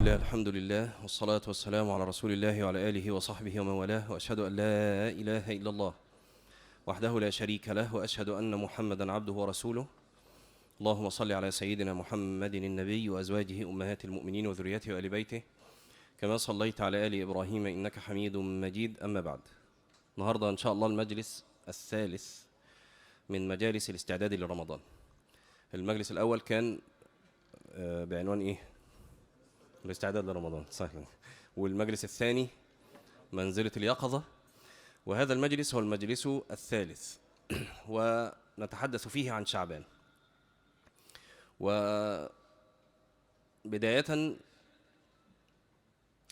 الله، الحمد لله، والصلاة والسلام على رسول الله وعلى آله وصحبه ومن والاه، وأشهد أن لا إله إلا الله وحده لا شريك له، وأشهد أن محمدًا عبده ورسوله. اللهم صل على سيدنا محمد النبي وأزواجه أمهات المؤمنين وذريته وآل بيته كما صليت على آل إبراهيم إنك حميد مجيد. أما بعد، النهارده إن شاء الله المجلس الثالث من مجالس الاستعداد لرمضان. المجلس الأول كان بعنوان إيه؟ الاستعداد لرمضان، صحيح. والمجلس الثاني منزلة اليقظة، وهذا المجلس هو المجلس الثالث ونتحدث فيه عن شعبان. وبداية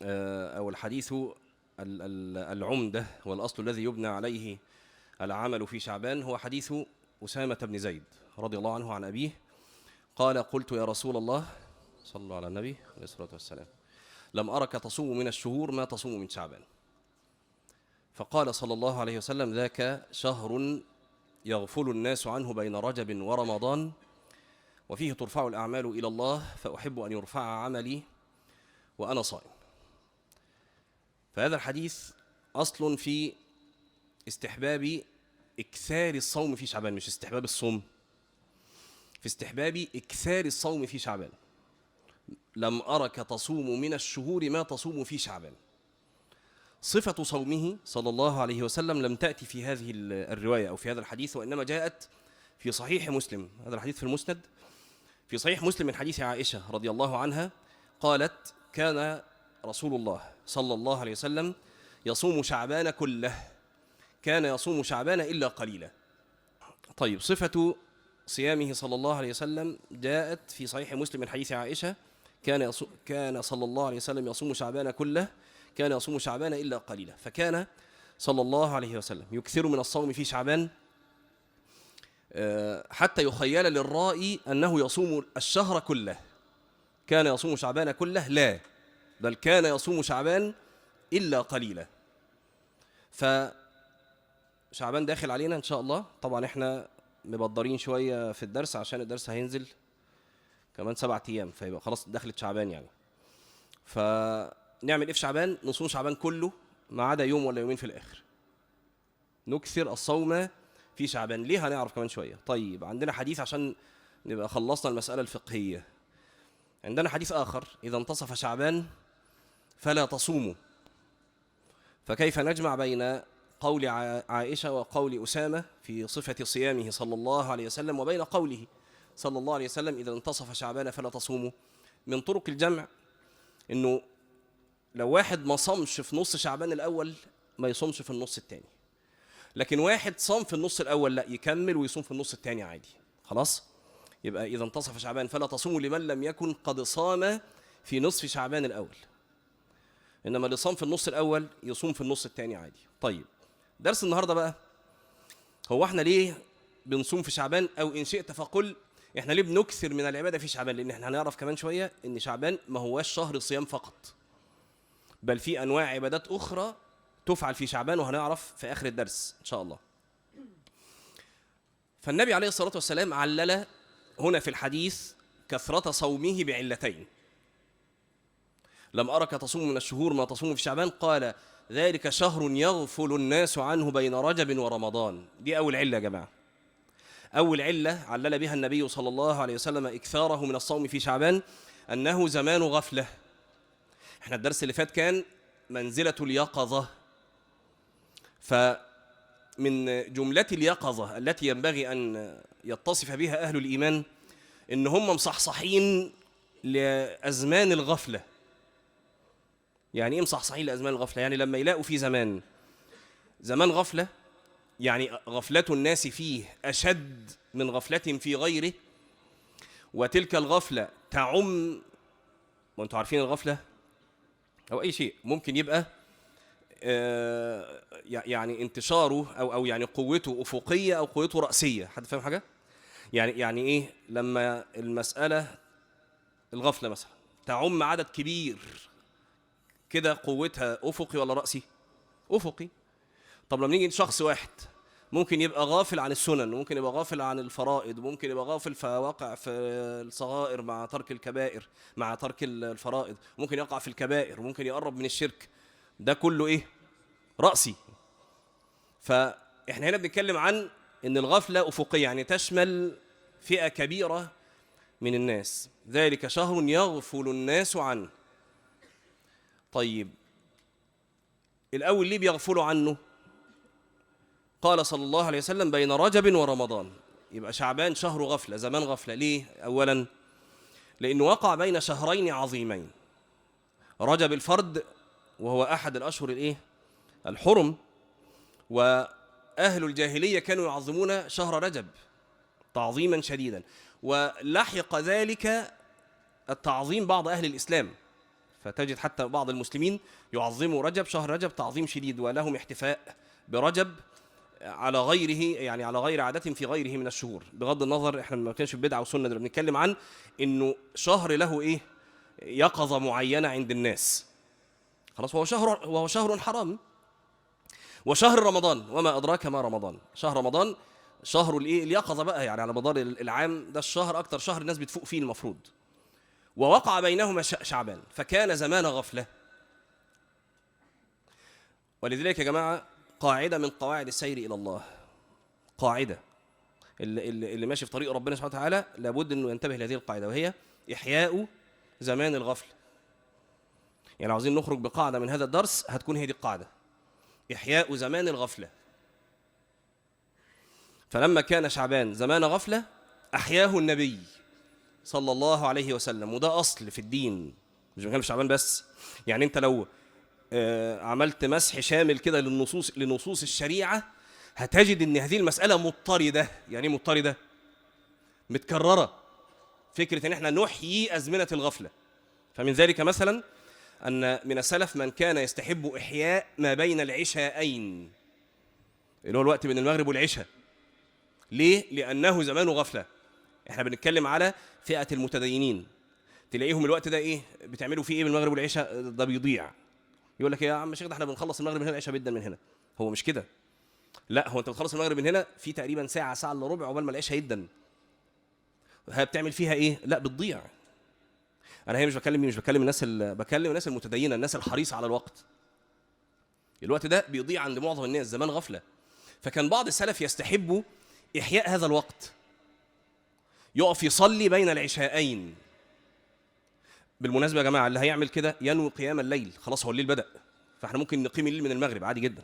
أو الحديث العمدة والأصل الذي يبنى عليه العمل في شعبان هو حديث أسامة بن زيد رضي الله عنه عن أبيه قال: قلت يا رسول الله، صلى الله على النبي عليه الصلاة والسلام، لم أرك تصوم من الشهور ما تصوم من شعبان. فقال صلى الله عليه وسلم: ذاك شهر يغفل الناس عنه بين رجب ورمضان، وفيه ترفع الأعمال إلى الله، فأحب أن يرفع عملي وأنا صائم. فهذا الحديث أصل في استحباب إكثار الصوم في شعبان، مش استحباب الصوم، في استحباب إكثار الصوم في شعبان. لم أرك تصوم من الشهور ما تصوم في شعبان. صفة صومه صلى الله عليه وسلم لم تأتي في هذه الرواية أو في هذا الحديث، وإنما جاءت في صحيح مسلم. هذا الحديث في المسند، في صحيح مسلم من حديث عائشة رضي الله عنها قالت: كان رسول الله صلى الله عليه وسلم يصوم شعبان كله، كان يصوم شعبان إلا قليلا. طيب، صفة صيامه صلى الله عليه وسلم جاءت في صحيح مسلم من حديث عائشة: كان صلى الله عليه وسلم يصوم شعبان كله، كان يصوم شعبان إلا قليلا. فكان صلى الله عليه وسلم يكثر من الصوم في شعبان حتى يخيل للرائي أنه يصوم الشهر كله. كان يصوم شعبان كله؟ لا، بل كان يصوم شعبان إلا قليلا. فشعبان داخل علينا إن شاء الله. طبعا إحنا مبدرين شوية في الدرس عشان الدرس هينزل كمان 7 أيام، فيبقى خلاص دخلت شعبان يعني. فنعمل إيه في شعبان؟ نصوم شعبان كله ما عدا يوم ولا يومين في الآخر. نكثر الصوم في شعبان. ليه؟ هنعرف كمان شوية. طيب، عندنا حديث عشان نبقى خلصنا المسألة الفقهية. عندنا حديث آخر: إذا انتصف شعبان فلا تصوموا. فكيف نجمع بين قول عائشة وقول أسامة في صفة صيامه صلى الله عليه وسلم وبين قوله صلى الله عليه وسلم: إذا انتصف شعبان فلا تصوموا؟ من طرق الجمع إنه لو واحد ما صامش في نص شعبان الأول ما يصومش في النص الثاني، لكن واحد صام في النص الأول لا، يكمل ويصوم في النص الثاني عادي. خلاص، يبقى إذا انتصف شعبان فلا تصوموا لمن لم يكن قد صام في نصف شعبان الأول، إنما اللي صام في النص الأول يصوم في النص الثاني عادي. طيب، درس النهاردة بقى هو احنا ليه بنصوم في شعبان، أو إن شئت فقل احنا ليه بنكثر من العبادة في شعبان؟ لأن احنا هنعرف كمان شوية إن شعبان ما هواش شهر صيام فقط، بل في أنواع عبادات أخرى تفعل في شعبان، وهنعرف في آخر الدرس إن شاء الله. فالنبي عليه الصلاة والسلام علل هنا في الحديث كثرة صومه بعلتين: لم أرك تصوم من الشهور ما تصوم في شعبان، قال: ذلك شهر يغفل الناس عنه بين رجب ورمضان. دي أول علة يا جماعة. أول علة علل بها النبي صلى الله عليه وسلم إكثاره من الصوم في شعبان أنه زمان غفلة. احنا الدرس اللي فات كان منزلة اليقظة، فمن جملة اليقظة التي ينبغي أن يتصف بها أهل الإيمان إن هم مصحصحين لأزمان الغفلة. يعني إيه مصحصحين لأزمان الغفلة؟ يعني لما يلاقوا في زمان غفلة، يعني غفلة الناس فيه أشد من غفلة في غيره، وتلك الغفلة تعم، وانتم عارفين الغفلة أو أي شيء ممكن يبقى يعني انتشاره أو يعني قوته أفقية أو قوته رأسية. حد فاهم حاجة؟ يعني إيه لما المسألة الغفلة مثلا تعم عدد كبير كده، قوتها أفقي ولا رأسي؟ أفقي. طب لما نيجي شخص واحد ممكن يبقى غافل عن السنن، ممكن يبقى غافل عن الفرائض، ممكن يبقى غافل فواقع في الصغائر مع ترك الكبائر، مع ترك الفرائض، ممكن يقع في الكبائر، ممكن يقرب من الشرك. ده كله ايه؟ رأسي. فاحنا هنا بنتكلم عن ان الغفلة افقية، يعني تشمل فئة كبيرة من الناس. ذلك شهر يغفل الناس عنه. طيب الاول ليه بيغفلوا عنه؟ قال صلى الله عليه وسلم بين رجب ورمضان. يبقى شعبان شهر غفلة، زمان غفلة. ليه؟ أولا لأنه وقع بين شهرين عظيمين، رجب الفرد وهو أحد الأشهر الإيه؟ الحرم، وأهل الجاهلية كانوا يعظمون شهر رجب تعظيما شديدا، ولحق ذلك التعظيم بعض أهل الإسلام، فتجد حتى بعض المسلمين يعظموا رجب، شهر رجب، تعظيم شديد، ولهم احتفاء برجب على غيره، يعني على غير عادة في غيره من الشهور. بغض النظر احنا ما كانش في بدعة وسنة، ده بنتكلم عن انه شهر له ايه؟ يقظة معينة عند الناس. خلاص، وهو شهر حرام. وشهر رمضان، وما أدراك ما رمضان، شهر رمضان شهر الايه؟ اليقظة بقى، يعني على مدار العام ده الشهر اكتر شهر الناس بتفوق فيه المفروض. ووقع بينهما شعبان، فكان زمان غفلة. ولذلك يا جماعة قاعدة من قواعد السير إلى الله، قاعدة اللي ماشي في طريق ربنا سبحانه وتعالى لابد أنه ينتبه لهذه القاعدة، وهي إحياء زمان الغفلة. يعني عاوزين نخرج بقاعدة من هذا الدرس، هتكون هي دي القاعدة: إحياء زمان الغفلة. فلما كان شعبان زمان غفلة أحياه النبي صلى الله عليه وسلم، وده أصل في الدين، مش بنتكلم في شعبان بس. يعني أنت لو عملت مسح شامل كده لنصوص الشريعة، هتجد ان هذه المسألة مضطردة. يعني مضطردة؟ متكررة. فكرة ان احنا نحيي أزمنة الغفلة. فمن ذلك مثلا أن من السلف من كان يستحب إحياء ما بين العشاءين، اللي هو الوقت بين المغرب والعشاء. ليه؟ لأنه زمان غفلة. احنا بنتكلم على فئة المتدينين، تلاقيهم الوقت ده ايه؟ بتعملوا فيه ايه من المغرب والعشاء؟ ده بيضيع. يقول لك يا عم الشيخ ده احنا بنخلص المغرب من هنا، العشاء بيدنا من هنا. هو مش كده. لا، هو انت بتخلص المغرب من هنا في تقريبا ساعه الا ربع عقبال ما العشاء يدن. بتعمل فيها ايه؟ لا، بتضيع. انا هي مش بكلم الناس بكلم الناس المتدينه، الناس الحريصه على الوقت. الوقت ده بيضيع عند معظم الناس، زمان غفله. فكان بعض السلف يستحبوا احياء هذا الوقت، يقف يصلي بين العشاءين. بالمناسبه يا جماعه، اللي هيعمل كده ينوي قيام الليل، خلاص هو الليل بدأ، فاحنا ممكن نقيم الليل من المغرب عادي جدا.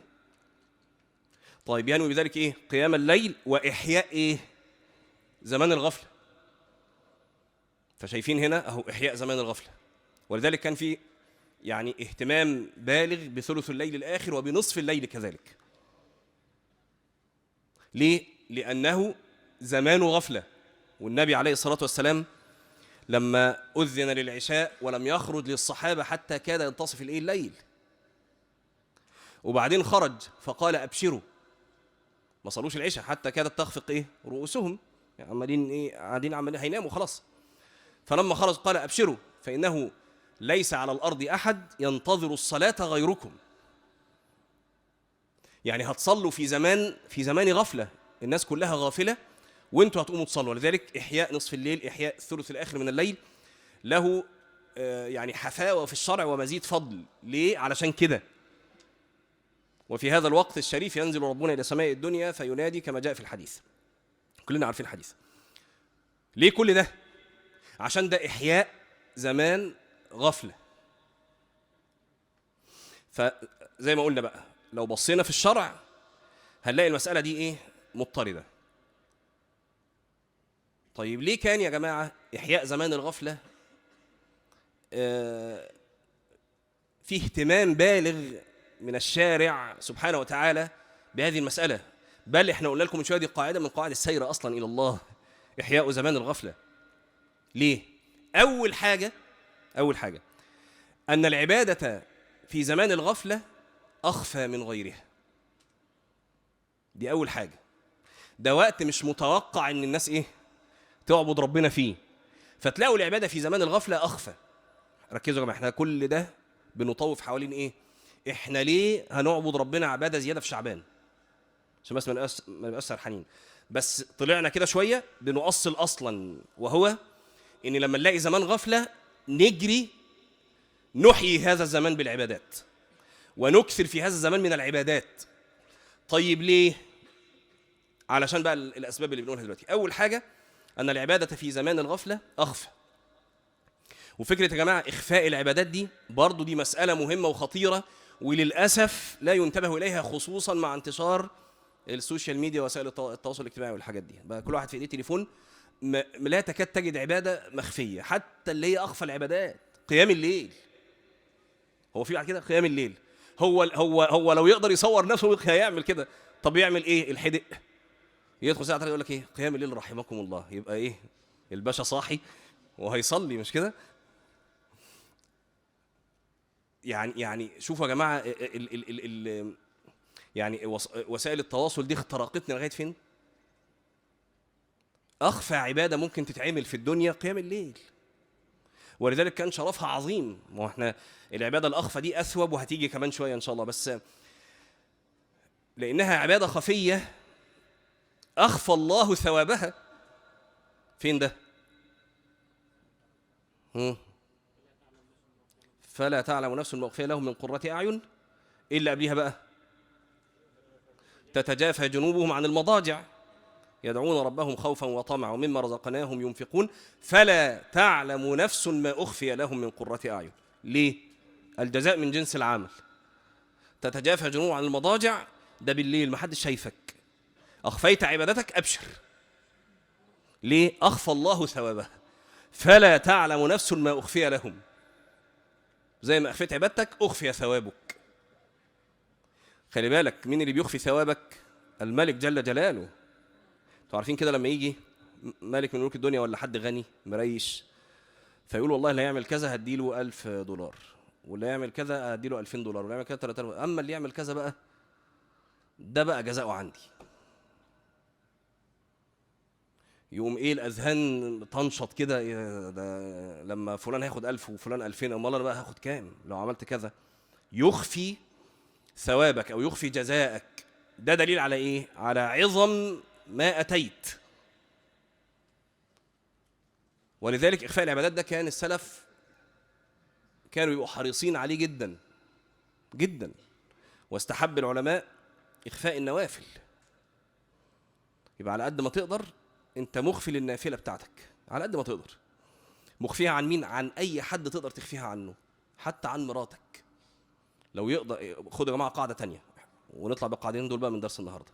طيب ينوي بذلك ايه؟ قيام الليل واحياء ايه؟ زمان الغفله. فشايفين هنا اهو احياء زمان الغفله. ولذلك كان في يعني اهتمام بالغ بثلث الليل الاخر وبنصف الليل كذلك. ليه؟ لانه زمان غفله. والنبي عليه الصلاه والسلام لما اذن للعشاء ولم يخرج للصحابه حتى كاد ينتصف الليل، وبعدين خرج فقال ابشروا، ما صلوش العشاء حتى كادت تخفق ايه؟ رؤوسهم، يعني عمالين ايه؟ قاعدين عمالين هيناموا خلاص. فلما خرج قال ابشروا فانه ليس على الارض احد ينتظر الصلاه غيركم. يعني هتصلوا في زمان غفله، الناس كلها غافله وانتوا هتقوموا تصلوا. ولذلك احياء نصف الليل، احياء الثلث الاخر من الليل له يعني حفاوه في الشرع ومزيد فضل. ليه؟ علشان كده. وفي هذا الوقت الشريف ينزل ربنا إلى سماء الدنيا فينادي كما جاء في الحديث، كلنا عارفين الحديث. ليه كل ده؟ عشان ده إحياء زمان غفلة. فزي ما قلنا بقى، لو بصينا في الشرع هنلاقي المسألة دي إيه؟ مضطردة. طيب ليه كان يا جماعة إحياء زمان الغفلة فيه اهتمام بالغ من الشارع سبحانه وتعالى بهذه المسألة؟ بل احنا قلنا لكم من شوية دي قاعدة من قواعد السير أصلا إلى الله، إحياء زمان الغفلة. ليه؟ أول حاجة أن العبادة في زمان الغفلة أخفى من غيرها. دي أول حاجة. ده وقت مش متوقع إن الناس إيه؟ تعبد ربنا فيه، فتلاقوا العبادة في زمان الغفلة أخفى. ركزوا يا جماعة، احنا كل ده بنطوف حوالين إيه؟ احنا ليه هنعبد ربنا عبادة زيادة في شعبان؟ عشان بس ما نبقاش سرحانين. بس طلعنا كده شويه بنؤصل اصلا، وهو ان لما نلاقي زمان غفله نجري نحيي هذا الزمان بالعبادات ونكثر في هذا الزمان من العبادات. طيب ليه؟ علشان بقى الاسباب اللي بنقولها دلوقتي. اول حاجه ان العباده في زمان الغفله اخفى. وفكره يا جماعه اخفاء العبادات دي برضو دي مساله مهمه وخطيره، وللاسف لا ينتبه اليها، خصوصا مع انتشار السوشيال ميديا وسائل التواصل الاجتماعي والحاجات دي. بقى كل واحد في ايديه تليفون، لا تكاد تجد عباده مخفيه، حتى اللي هي اخفى العبادات قيام الليل. هو في بعد كده قيام الليل، هو لو يقدر يصور نفسه هيعمل كده. طب يعمل ايه؟ الحدق يدخل ساعه يقول لك ايه قيام الليل رحمكم الله، يبقى ايه الباشا صاحي وهيصلي، مش كده؟ يعني شوفوا يا جماعه يعني وسائل التواصل دي اخترقتنا لغايه فين. اخفى عباده ممكن تتعمل في الدنيا قيام الليل، ولذلك كان شرفها عظيم. ما احنا العباده الاخفى دي اثوب، وهتيجي كمان شويه ان شاء الله، بس لانها عباده خفيه اخفى الله ثوابها. فين ده؟ فلا تعلم نفس ما أخفي لهم من قرة أعين. إيه اللي قبليها بقى؟ تتجافى جنوبهم عن المضاجع يدعون ربهم خوفا وطمعا ومما رزقناهم ينفقون فلا تعلم نفس ما أخفي لهم من قرة أعين. ليه؟ الجزاء من جنس العمل. تتجافى جنوبهم عن المضاجع، ده بالليل ما حدش شايفك، أخفيت عبادتك أبشر. ليه؟ أخفى الله ثوابها. فلا تعلم نفس ما أخفي لهم، زي ما أخفيت عبادتك أخفي ثوابك. خلي بالك مين اللي بيخفي ثوابك؟ الملك جل جلاله. انتوا عارفين كده لما يجي ملك من ملوك الدنيا ولا حد غني مريش فيقول والله اللي هيعمل كذا هديله $1000، واللي يعمل كذا هديله $2000، واللي يعمل كذا 3000. اما اللي يعمل كذا بقى ده بقى جزاؤه عندي. يقوم ايه الاذهان تنشط كده، ده لما فلان هياخد 1000 وفلان 2000، امال انا بقى هاخد كام لو عملت كذا؟ يخفي ثوابك او يخفي جزاءك. ده دليل على ايه؟ على عظم ما اتيت. ولذلك اخفاء العبادات ده كان السلف كانوا يبقوا حريصين عليه جدا جدا. واستحب العلماء اخفاء النوافل. يبقى على قد ما تقدر انت مخفي للنافله بتاعتك، على قد ما تقدر. مخفيها عن مين؟ عن اي حد تقدر تخفيها عنه، حتى عن مراتك لو يقدر. خدوا يا جماعه قاعده تانية ونطلع بالقاعدتين دول بقى من درس النهارده.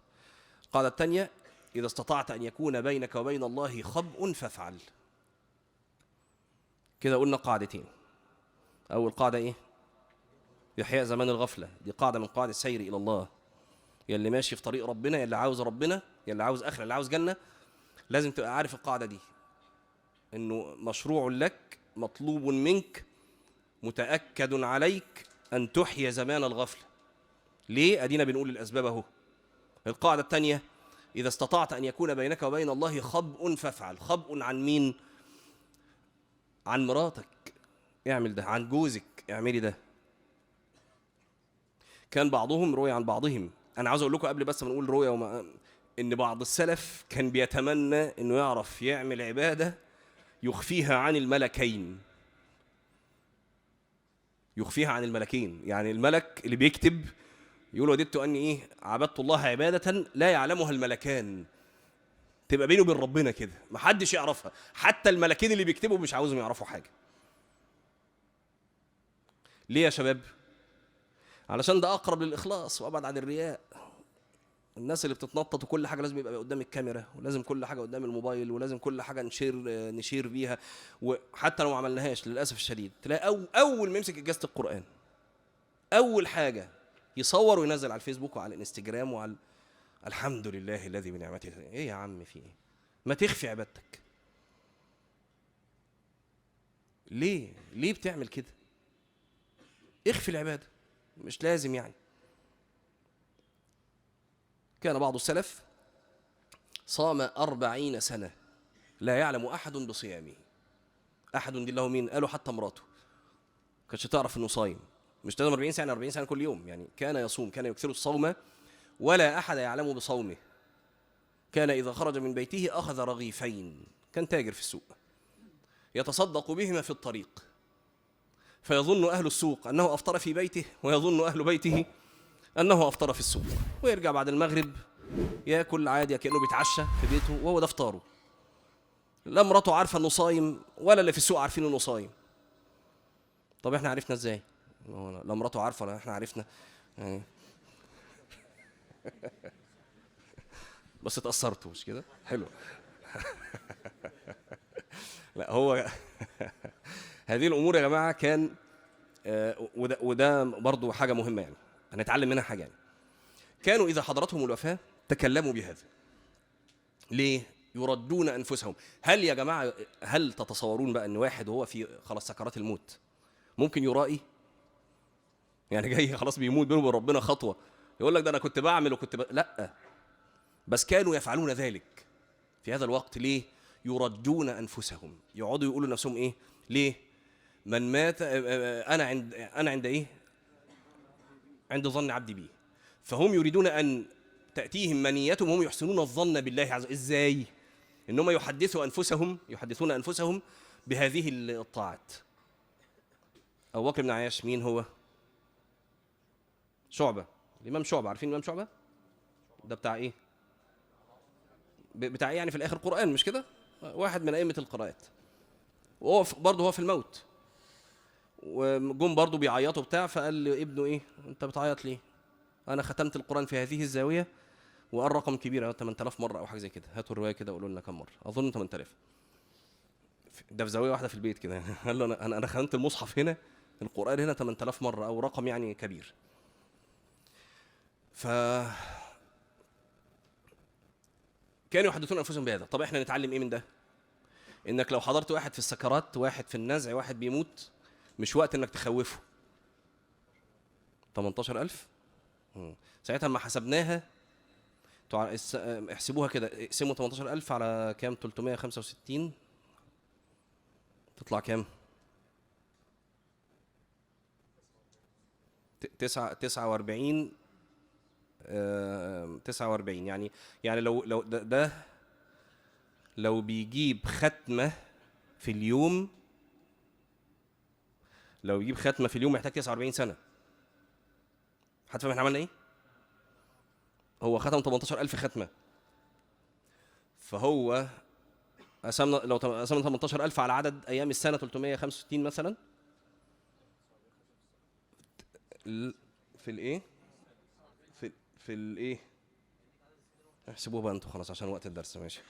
القاعده التانية: اذا استطعت ان يكون بينك وبين الله خبء فافعل. كده قلنا قاعدتين. اول قاعده ايه؟ احياء زمان الغفله، دي قاعده من قواعد السير الى الله. يا اللي ماشي في طريق ربنا، يا اللي عاوز ربنا، يا اللي عاوز اخره، اللي عاوز جنه، لازم تبقى عارف القاعده دي، انه مشروع لك، مطلوب منك، متاكد عليك ان تحيي زمان الغفله. ليه؟ ادينا بنقول الاسباب اهو. القاعده الثانيه: اذا استطعت ان يكون بينك وبين الله خبء فافعل. خبء عن مين؟ عن مراتك، اعمل ده. عن جوزك، اعملي ده. كان بعضهم روي عن بعضهم. انا عاوز اقول لكم قبل بس ما نقول رؤيا ان بعض السلف كان بيتمنى انه يعرف يعمل عباده يخفيها عن الملكين. يخفيها عن الملكين، يعني الملك اللي بيكتب يقول وددت اني ايه عبدت الله عباده لا يعلمها الملكان. تبقى بينه وبين ربنا كده، محدش يعرفها، حتى الملكين اللي بيكتبوا مش عاوزهم يعرفوا حاجه. ليه يا شباب؟ علشان ده اقرب للاخلاص وابعد عن الرياء. الناس اللي بتتنطط وكل حاجه لازم يبقى قدام الكاميرا، ولازم كل حاجه قدام الموبايل، ولازم كل حاجه نشير بيها. وحتى لو ما عملناهاش للاسف الشديد تلاقي اول ما يمسك اجازه القران اول حاجه يصور وينزل على الفيسبوك وعلى الانستجرام وعلى الحمد لله الذي بنعمته. ايه يا عم في ايه؟ ما تخفي عبادتك. ليه بتعمل كده؟ اخفي العباده، مش لازم يعني. كان بعض السلف صام 40 سنة لا يعلم أحد بصيامه. أحد دي له مين؟ قالوا حتى مراته كانتش تعرف إنه صايم. مش لازم 40 سنة، 40 سنة كل يوم يعني. كان يصوم، كان يكثر الصوم ولا أحد يعلم بصومه. كان إذا خرج من بيته أخذ رغيفين، كان تاجر في السوق، يتصدق بهما في الطريق، فيظن أهل السوق أنه أفطر في بيته، ويظن أهل بيته أنه أفطر في السوق، ويرجع بعد المغرب يأكل عادي كأنه بيتعشى في بيته وهو ده فطاره. لا مراته عارفة أنه صايم ولا اللي في السوق عارفين أنه صايم. طب إحنا عرفنا إزاي؟ لا مراته عارفة ولا إحنا عرفنا يعني. بس اتأثرتوا مش كده؟ حلو. لا هو هذه الأمور يا جماعة كان وده برضو حاجة مهمة يعني هنتعلم منها حاجة يعني. كانوا إذا حضرتهم الوفاة تكلموا بهذا. ليه؟ يردون أنفسهم. هل يا جماعة هل تتصورون بقى أن واحد وهو في خلاص سكرات الموت ممكن يرائي؟ يعني جاي خلاص بيموت بينه وبين ربنا خطوة يقول لك ده أنا كنت بعمل لا، بس كانوا يفعلون ذلك في هذا الوقت. ليه؟ يردون أنفسهم، يقعدوا يقولوا لنفسهم إيه؟ ليه؟ من مات أنا عند إيه؟ عند ظن عبدي بي. فهم يريدون أن تأتيهم منيتهم وهم يحسنون الظن بالله عز وجل. إزاي؟ إنهم يحدثون أنفسهم بهذه الطاعات. أبو بكر بن عياش مين هو؟ شعبة، الإمام شعبة. عارفين الإمام شعبة؟ ده بتاع إيه؟ بتاع إيه يعني في الآخر قرآن مش كده؟ واحد من أئمة القراءات، وهو برضه هو في الموت، وجم برضه بيعيطوا بتاع، فقال لابنه إيه؟ أنت بتعيط ليه؟ أنا ختمت القرآن في هذه الزاوية، وقال رقم كبير 8000 مرة أو حاجة زي كده. هاتوا الرواية كده وقولوا لنا كم مرة. أظن 8000. ده في زاوية واحدة في البيت كده. قال له أنا ختمت المصحف هنا، القرآن هنا 8000 مرة أو رقم يعني كبير. كانوا يحدثون أنفسهم بهذا. طب إحنا نتعلم إيه من ده؟ إنك لو حضرت واحد في السكرات، واحد في النزع، واحد بيموت، مش وقت إنك تخوفه. 18000 ساعتها ما حسبناها، احسبوها كده، اقسموا 18000 على كام؟ 365 تطلع كام؟ 49. 49 يعني لو ده لو بيجيب ختمة في اليوم، لو يجيب ختمة في اليوم محتاج 49 سنة. حد فاهم احنا عملنا ايه؟ هو ختم 18000 ختمة، فهو قسمنا، لو قسمنا 18000 على عدد ايام السنة 365 مثلا، في الايه؟ في الايه؟ احسبوه بقى انتوا خلاص عشان وقت الدرس. ماشي.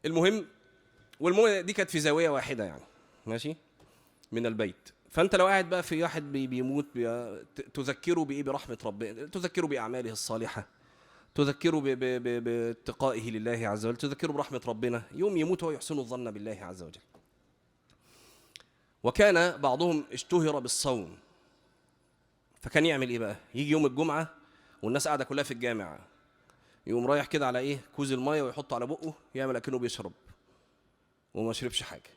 المهم دي كانت في زاوية واحدة يعني، ماشي، من البيت. فانت لو قاعد بقى في واحد بيموت، تذكره بايه؟ برحمة ربنا، تذكره باعماله الصالحة، تذكره باتقائه لله عز وجل، تذكره برحمة ربنا. يوم يموت وهو يحسن الظن بالله عز وجل. وكان بعضهم اشتهر بالصوم، فكان يعمل ايه بقى؟ يجي يوم الجمعة والناس قاعدة كلها في الجامع، يقوم رايح كده على ايه؟ كوز المية ويحطه على بقه، يعمل اكنه بيشرب وما شربش حاجة،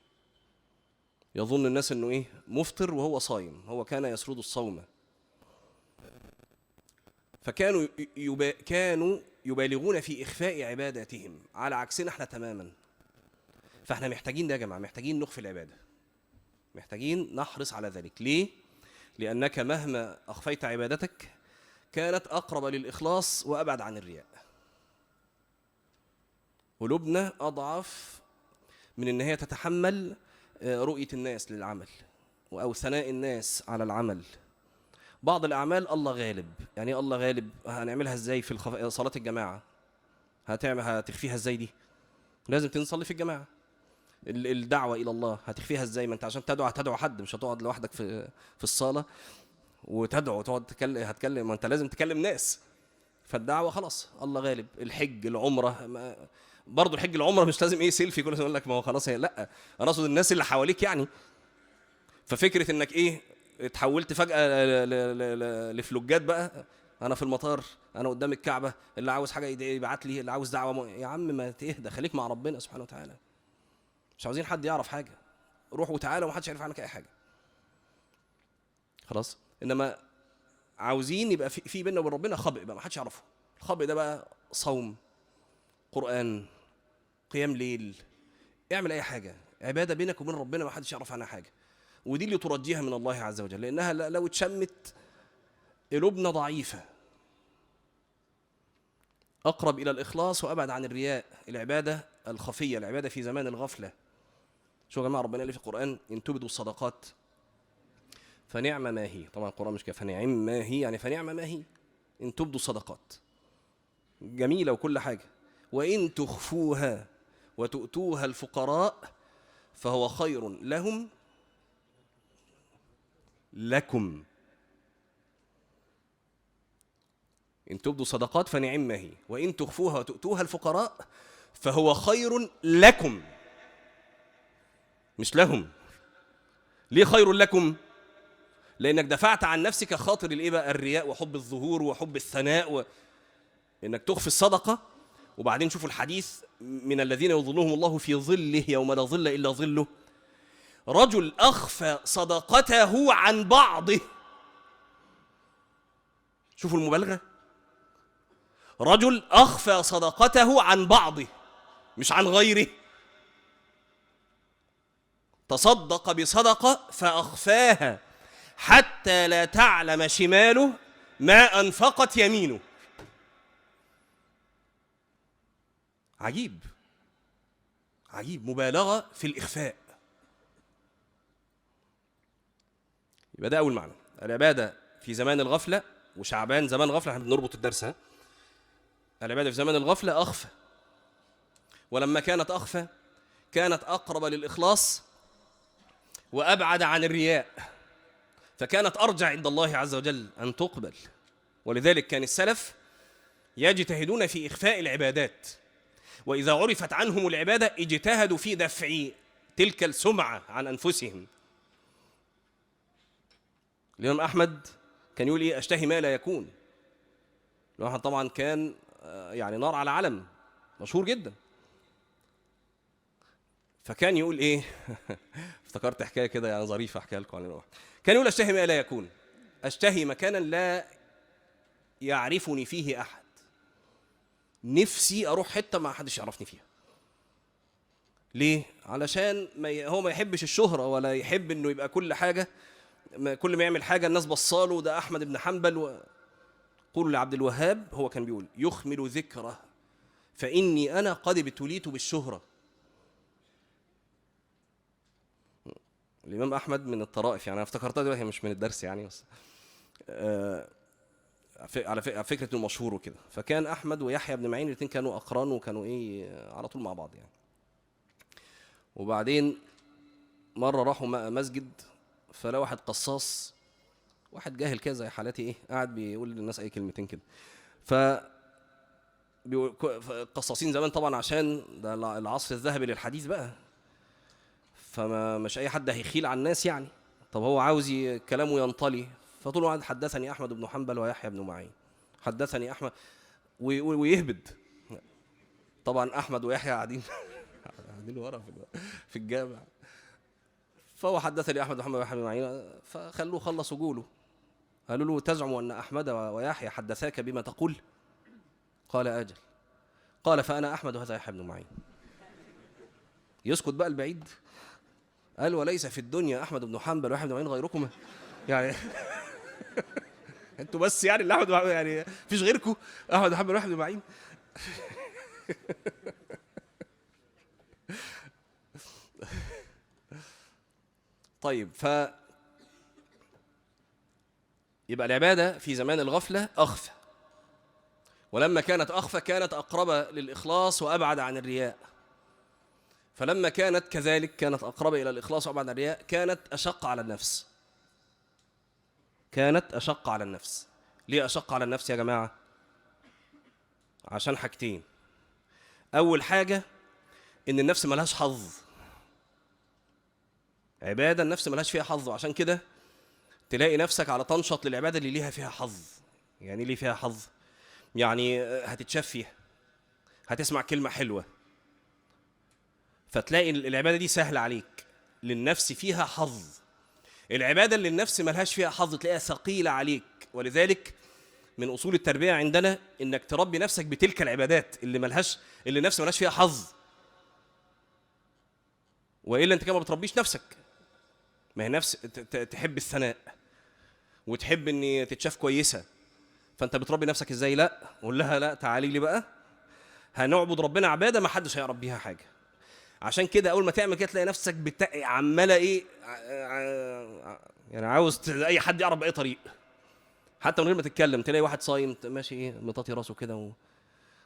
يظن الناس انه ايه؟ مفطر وهو صايم. هو كان يسرد الصوم. فكانوا كانوا يبالغون في إخفاء عباداتهم، على عكسنا احنا تماما. فاحنا محتاجين ده يا جماعة، محتاجين نخفي العبادة، محتاجين نحرص على ذلك. ليه؟ لأنك مهما أخفيت عبادتك كانت أقرب للإخلاص وأبعد عن الرياء. قلوبنا أضعف من إن هي تتحمل رؤية الناس للعمل أو ثناء الناس على العمل. بعض الأعمال الله غالب. يعني الله غالب هنعملها إزاي؟ في صلاة الجماعة هتخفيها إزاي دي؟ لازم تنصلي في الجماعة. الدعوة إلى الله هتخفيها إزاي؟ ما أنت عشان هتدعو حد، مش هتقعد لوحدك في الصالة وتدعو وتقعد هتكلم، ما أنت لازم تكلم ناس. فالدعوة خلاص الله غالب. الحج، العمرة، برضو الحج العمرة مش لازم ايه سيلفي كل سنة يقول لك ما هو خلاص. هي لا، انا اقصد الناس اللي حواليك يعني. ففكرة انك ايه اتحولت فجأة لفلوجات بقى، انا في المطار، انا قدام الكعبة، اللي عاوز حاجة يبعت لي، اللي عاوز دعوة يا عم ما تهدى، خليك مع ربنا سبحانه وتعالى. مش عاوزين حد يعرف حاجة، روح وتعالى ومحدش يعرف عنك اي حاجة. خلاص. انما عاوزين يبقى في بيننا وبين ربنا خبء بقى ما حدش يعرفه. الخبء ده بقى صوم، قرآن، قيام ليل، اعمل اي حاجه عباده بينك وبين ربنا ما حدش يعرف عنها حاجه. ودي اللي ترجيها من الله عز وجل، لانها لو اتشمت قلوبنا ضعيفه. اقرب الى الاخلاص وابعد عن الرياء، العباده الخفيه، العباده في زمان الغفله. شو يا جماعه ربنا قال في القران ان تبدوا الصدقات فنعم ما هي، طبعا القران مش كده فنعم ما هي، يعني فنعم ما هي. ان تبدوا الصدقات جميله وكل حاجه، وان تخفوها وتؤتوها الفقراء فهو خير لكم. إن تبدوا صدقات فنعم ما هي، وإن تخفوها وتؤتوها الفقراء فهو خير لكم، مش لهم. ليه خير لكم؟ لأنك دفعت عن نفسك خاطر الإيه بقى؟ الرياء وحب الظهور وحب الثناء إنك تخفي الصدقة. وبعدين شوفوا الحديث من الذين يظلهم الله في ظله يوم لا ظل إلا ظله، رجل أخفى صدقته عن بعضه. شوفوا المبالغة، رجل أخفى صدقته عن بعضه مش عن غيره. تصدق بصدقة فأخفاها حتى لا تعلم شماله ما أنفقت يمينه. عجيب عجيب، مبالغة في الإخفاء. يبقى ده أول معنى، العبادة في زمان الغفلة، وشعبان زمان غفلة، احنا بنربط الدرس. العبادة في زمان الغفلة أخفى، ولما كانت أخفى كانت أقرب للإخلاص وأبعد عن الرياء، فكانت أرجع عند الله عز وجل أن تقبل. ولذلك كان السلف يجتهدون في إخفاء العبادات، وإذا عرفت عنهم العبادة اجتهدوا في دفع تلك السمعة عن أنفسهم. الإمام أحمد كان يقول إيه؟ أشتهي ما لا يكون. الواحد طبعا كان يعني نار على علم مشهور جدا، فكان يقول ايه افتكرت حكايه كده يعني ظريفه احكيها لكم عنها. كان يقول اشتهي ما لا يكون، اشتهي مكانا لا يعرفني فيه احد، نفسي اروح حته ما حدش يعرفني فيها. ليه؟ علشان هو ما يحبش الشهره ولا يحب انه يبقى كل حاجه، كل ما يعمل حاجه الناس بصاله ده احمد بن حنبل. قولوا لعبد الوهاب، هو كان بيقول يخمل ذكره فاني انا قد ابتليت بالشهره. الإمام أحمد من الطرائف، يعني أنا افتكرتها دلوقتي مش من الدرس يعني، بس على فكرة المشهور وكده. فكان أحمد ويحيى بن معين الاثنين كانوا أقران وكانوا على طول مع بعض يعني. وبعدين مرة راحوا مسجد، فلا واحد قصاص، واحد جاهل كده زي حالاتي قاعد بيقول للناس أي كلمتين كده. القصاصين زمان طبعا عشان ده العصر الذهبي للحديث بقى، فما مش اي حد هيخيل على الناس يعني. طب هو عاوز كلامه ينطلي، فطول الوقت حدثني احمد بن حنبل ويحيى بن معين، حدثني احمد، ويهبد. طبعا احمد ويحيى قاعدين ورا في الجامع. فهو حدثني احمد بن حنبل ويحيى بن معين، فخلوه خلص وجوله. قالوا له تزعم ان احمد ويحيى حدثاك بما تقول؟ قال اجل. قال فانا احمد وهذا يحيى بن معين. يسكت بقى البعيد. قال وليس في الدنيا احمد بن حنبل ويحيى بن معين غيركما، يعني انتوا بس يعني اللي احمد يعني مفيش غيركم احمد بن حنبل ويحيى بن معين. طيب، يبقى العباده في زمان الغفله اخفى، ولما كانت اخفى كانت اقرب للاخلاص وابعد عن الرياء. فلما كانت كذلك، كانت أقرب إلى الإخلاص وأبعد عن الرياء، كانت أشق على النفس. كانت أشق على النفس. ليه أشق على النفس يا جماعة؟ عشان حاجتين. أول حاجة إن النفس ملهاش حظ. عبادة النفس ملهاش فيها حظ، وعشان كده تلاقي نفسك على تنشط للعبادة اللي ليها فيها حظ. يعني ليه فيها حظ؟ يعني هتتشاف فيها، هتسمع كلمة حلوة، فتلاقي العبادة دي سهلة عليك، للنفس فيها حظ. العبادة اللي النفس ملهاش فيها حظ تلاقيها ثقيلة عليك. ولذلك من أصول التربية عندنا إنك تربي نفسك بتلك العبادات اللي النفس ملهاش فيها حظ، وإلا أنت كده ما بتربيش نفسك. ما هي نفس تحب الثناء وتحب إن تتشاف كويسة، فأنت بتربي نفسك إزاي؟ لا، قول لها لا تعالي لي بقى هنعبد ربنا عبادة ما حدش هيعرف بيها حاجة. عشان كده أول ما تعمل كده تلاقي نفسك عمالة إيه، يعني عاوز أي حد يعرف بأي طريق حتى من غير ما تتكلم. تلاقي واحد صايم ماشي ايه مطاطي راسه كده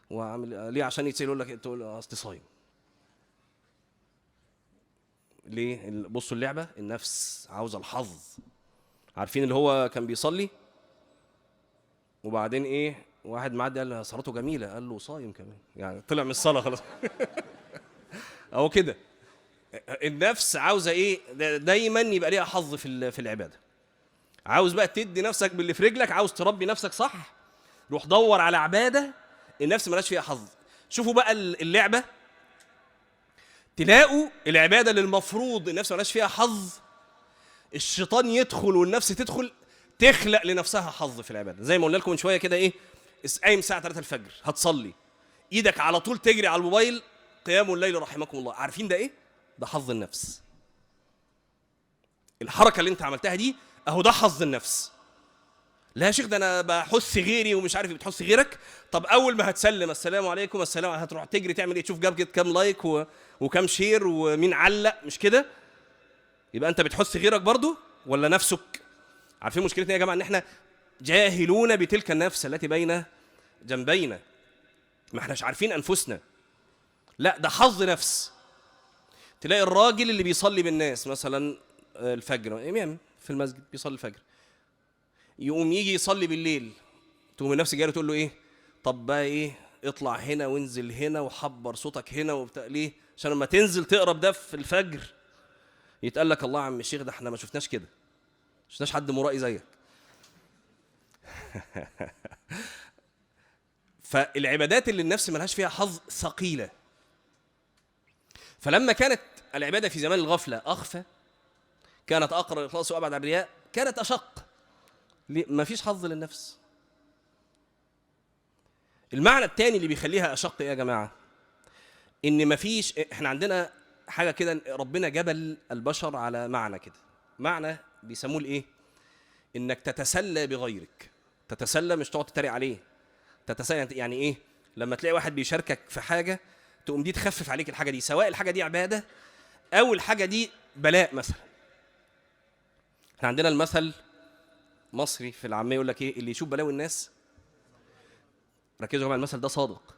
وعامل ليه عشان يتسال، يقول لك تقول اصل صايم. ليه؟ بصوا اللعبه، النفس عاوزه الحظ. عارفين اللي هو كان بيصلي وبعدين ايه واحد معدي قال له صلاته جميله، قال له صايم كمان، يعني طلع من الصلاه خلاص. اهو كده النفس عاوزه ايه؟ دايما يبقى ليها حظ في العباده. عاوز بقى تدي نفسك باللي في رجلك، عاوز تربي نفسك صح، روح دور على عباده النفس ملاش فيها حظ. شوفوا بقى اللعبه، تلاقوا العباده اللي المفروض النفس ملاش فيها حظ، الشيطان يدخل والنفس تدخل تخلق لنفسها حظ في العباده. زي ما قلنا لكم من شويه كده، ايه، قايم الساعه 3 الفجر هتصلي، ايدك على طول تجري على الموبايل قيام الليل رحمكم الله. عارفين ده ايه؟ ده حظ النفس. الحركه اللي انت عملتها دي اهو ده حظ النفس. لا يا شيخ ده انا بحث غيري ومش عارف بتحث غيرك. طب اول ما هتسلم السلام عليكم السلام، هتروح تجري تعمل ايه؟ تشوف جاب كام لايك وكام شير ومين علق، مش كده؟ يبقى انت بتحث غيرك برضو ولا نفسك؟ عارفين مشكلتنا يا جماعه ان احنا جاهلون بتلك النفس التي بين جنبينا، ما احناش عارفين انفسنا. لا ده حظ نفس. تلاقي الراجل اللي بيصلي بالناس مثلا الفجر، امام في المسجد بيصلي الفجر، يقوم يجي يصلي بالليل، تقوم النفس جايه تقول له ايه؟ طب بقى ايه، اطلع هنا وانزل هنا وحبر صوتك هنا وبتاع. ليه؟ عشان لما تنزل تقرا ده في الفجر يتقال لك الله يا عم الشيخ ده احنا ما شفناش كده، ما شفناش حد مرائي زيك. فالعبادات اللي النفس ملهاش فيها حظ ثقيله. فلما كانت العباده في زمان الغفله اخفى، كانت اقرب الاخلاص وابعد عن الرياء، كانت اشق. ما فيش حظ للنفس. المعنى الثاني اللي بيخليها اشق يا جماعه ان ما فيش، احنا عندنا حاجه كده ربنا جبل البشر على معنى كده، معنى بيسموه الايه؟ انك تتسلى بغيرك. تتسلى مش تقعد تتريق عليه، تتسلى يعني ايه؟ لما تلاقي واحد بيشاركك في حاجه تقوم دي تخفف عليك الحاجه دي، سواء الحاجه دي عباده او الحاجه دي بلاء مثلا. احنا عندنا المثل مصري في العاميه يقول لك ايه؟ اللي يشوف بلاوي الناس، ركزوا يا جماعه المثل ده صادق،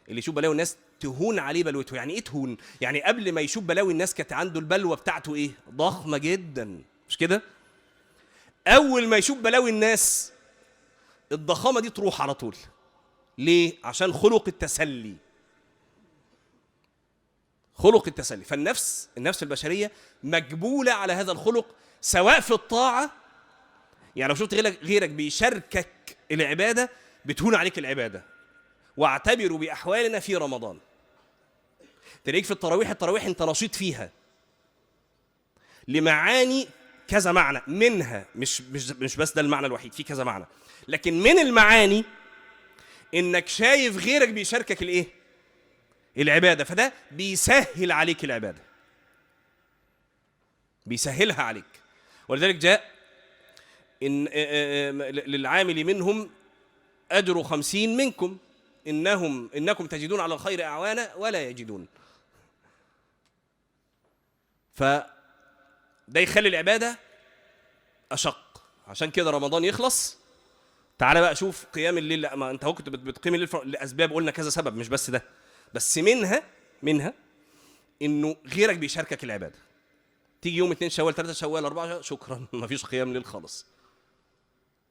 اللي يشوف بلاوي الناس تهون عليه بلوته. يعني ايه تهون؟ يعني قبل ما يشوف بلاوي الناس كانت عنده البلوه بتاعته ايه؟ ضخمه جدا، مش كده؟ اول ما يشوف بلاوي الناس الضخامه دي تروح على طول. ليه؟ عشان خلق التسلي. خلق التسلي. فالنفس البشريه مجبوله على هذا الخلق، سواء في الطاعه، يعني لو شفت غيرك بيشاركك العباده بتهون عليك العباده. واعتبروا باحوالنا في رمضان، تلاقيك في التراويح انت نشيط فيها لمعاني كذا معنى منها، مش بس ده المعنى الوحيد، في كذا معنى، لكن من المعاني انك شايف غيرك بيشاركك الايه؟ العباده، فده بيسهل عليك العباده، بيسهلها عليك. ولذلك جاء إن للعامل منهم أجر 50 منكم إنكم تجدون على الخير أعوانا ولا يجدون. فده يخلي العبادة أشق. عشان كده رمضان يخلص، تعال بقى شوف قيام الليل. لا، ما أنت هو كنت بتقيم الليل لأسباب، قلنا كذا سبب، مش بس ده، بس منها إنه غيرك بيشاركك العبادة. تيجي يوم 2 شوال 3 شوال 4 شوال، شكرا ما فيش قيام ليل خالص.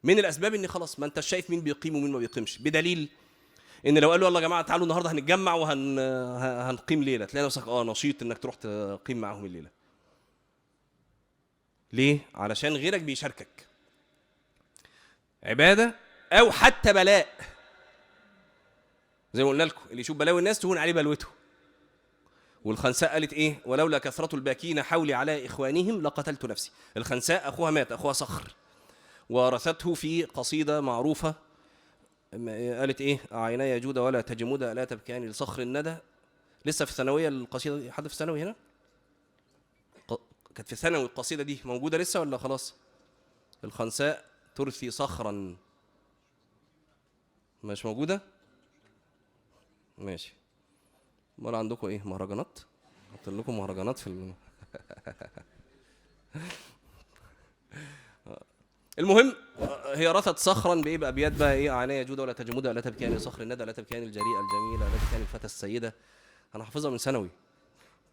من الأسباب إن خلاص ما أنت شايف مين بيقيم ومين ما بيقيمش، بدليل إن لو قالوا يلا يا جماعة تعالوا النهارده هنتجمع وهنقيم ليلة، تلاقي نفسك نشيط إنك تروح تقيم معاهم الليلة. ليه؟ علشان غيرك بيشاركك عبادة أو حتى بلاء. زي ما قلنا لكم اللي يشوف بلاوي الناس تهون عليه بلوته، والخنساء قالت ايه؟ ولولا كثرة الباكين حولي على إخوانهم لقتلت نفسي. الخنساء أخوها مات، أخوها صخر، ورثته في قصيدة معروفة قالت ايه؟ عيناي جودة ولا تجمود لا تبكيان لصخر الندى. لسه في الثانوية القصيدة دي؟ حد في الثانوي هنا؟ كانت في الثانوي القصيدة دي موجودة لسه ولا خلاص؟ الخنساء ترثي صخرا، مش موجودة؟ ماشي. امال عندكم ايه؟ مهرجانات؟ حط لكم مهرجانات في المهم هي رثت صخرا بايه؟ بابيات بقى ايه؟ عيناي جودة ولا تجمود لا تبكيان لصخر الندى لا تبكيان الجريئة الجميلة لا تبكيان الفتى السيدة. انا حافظها من ثانوي.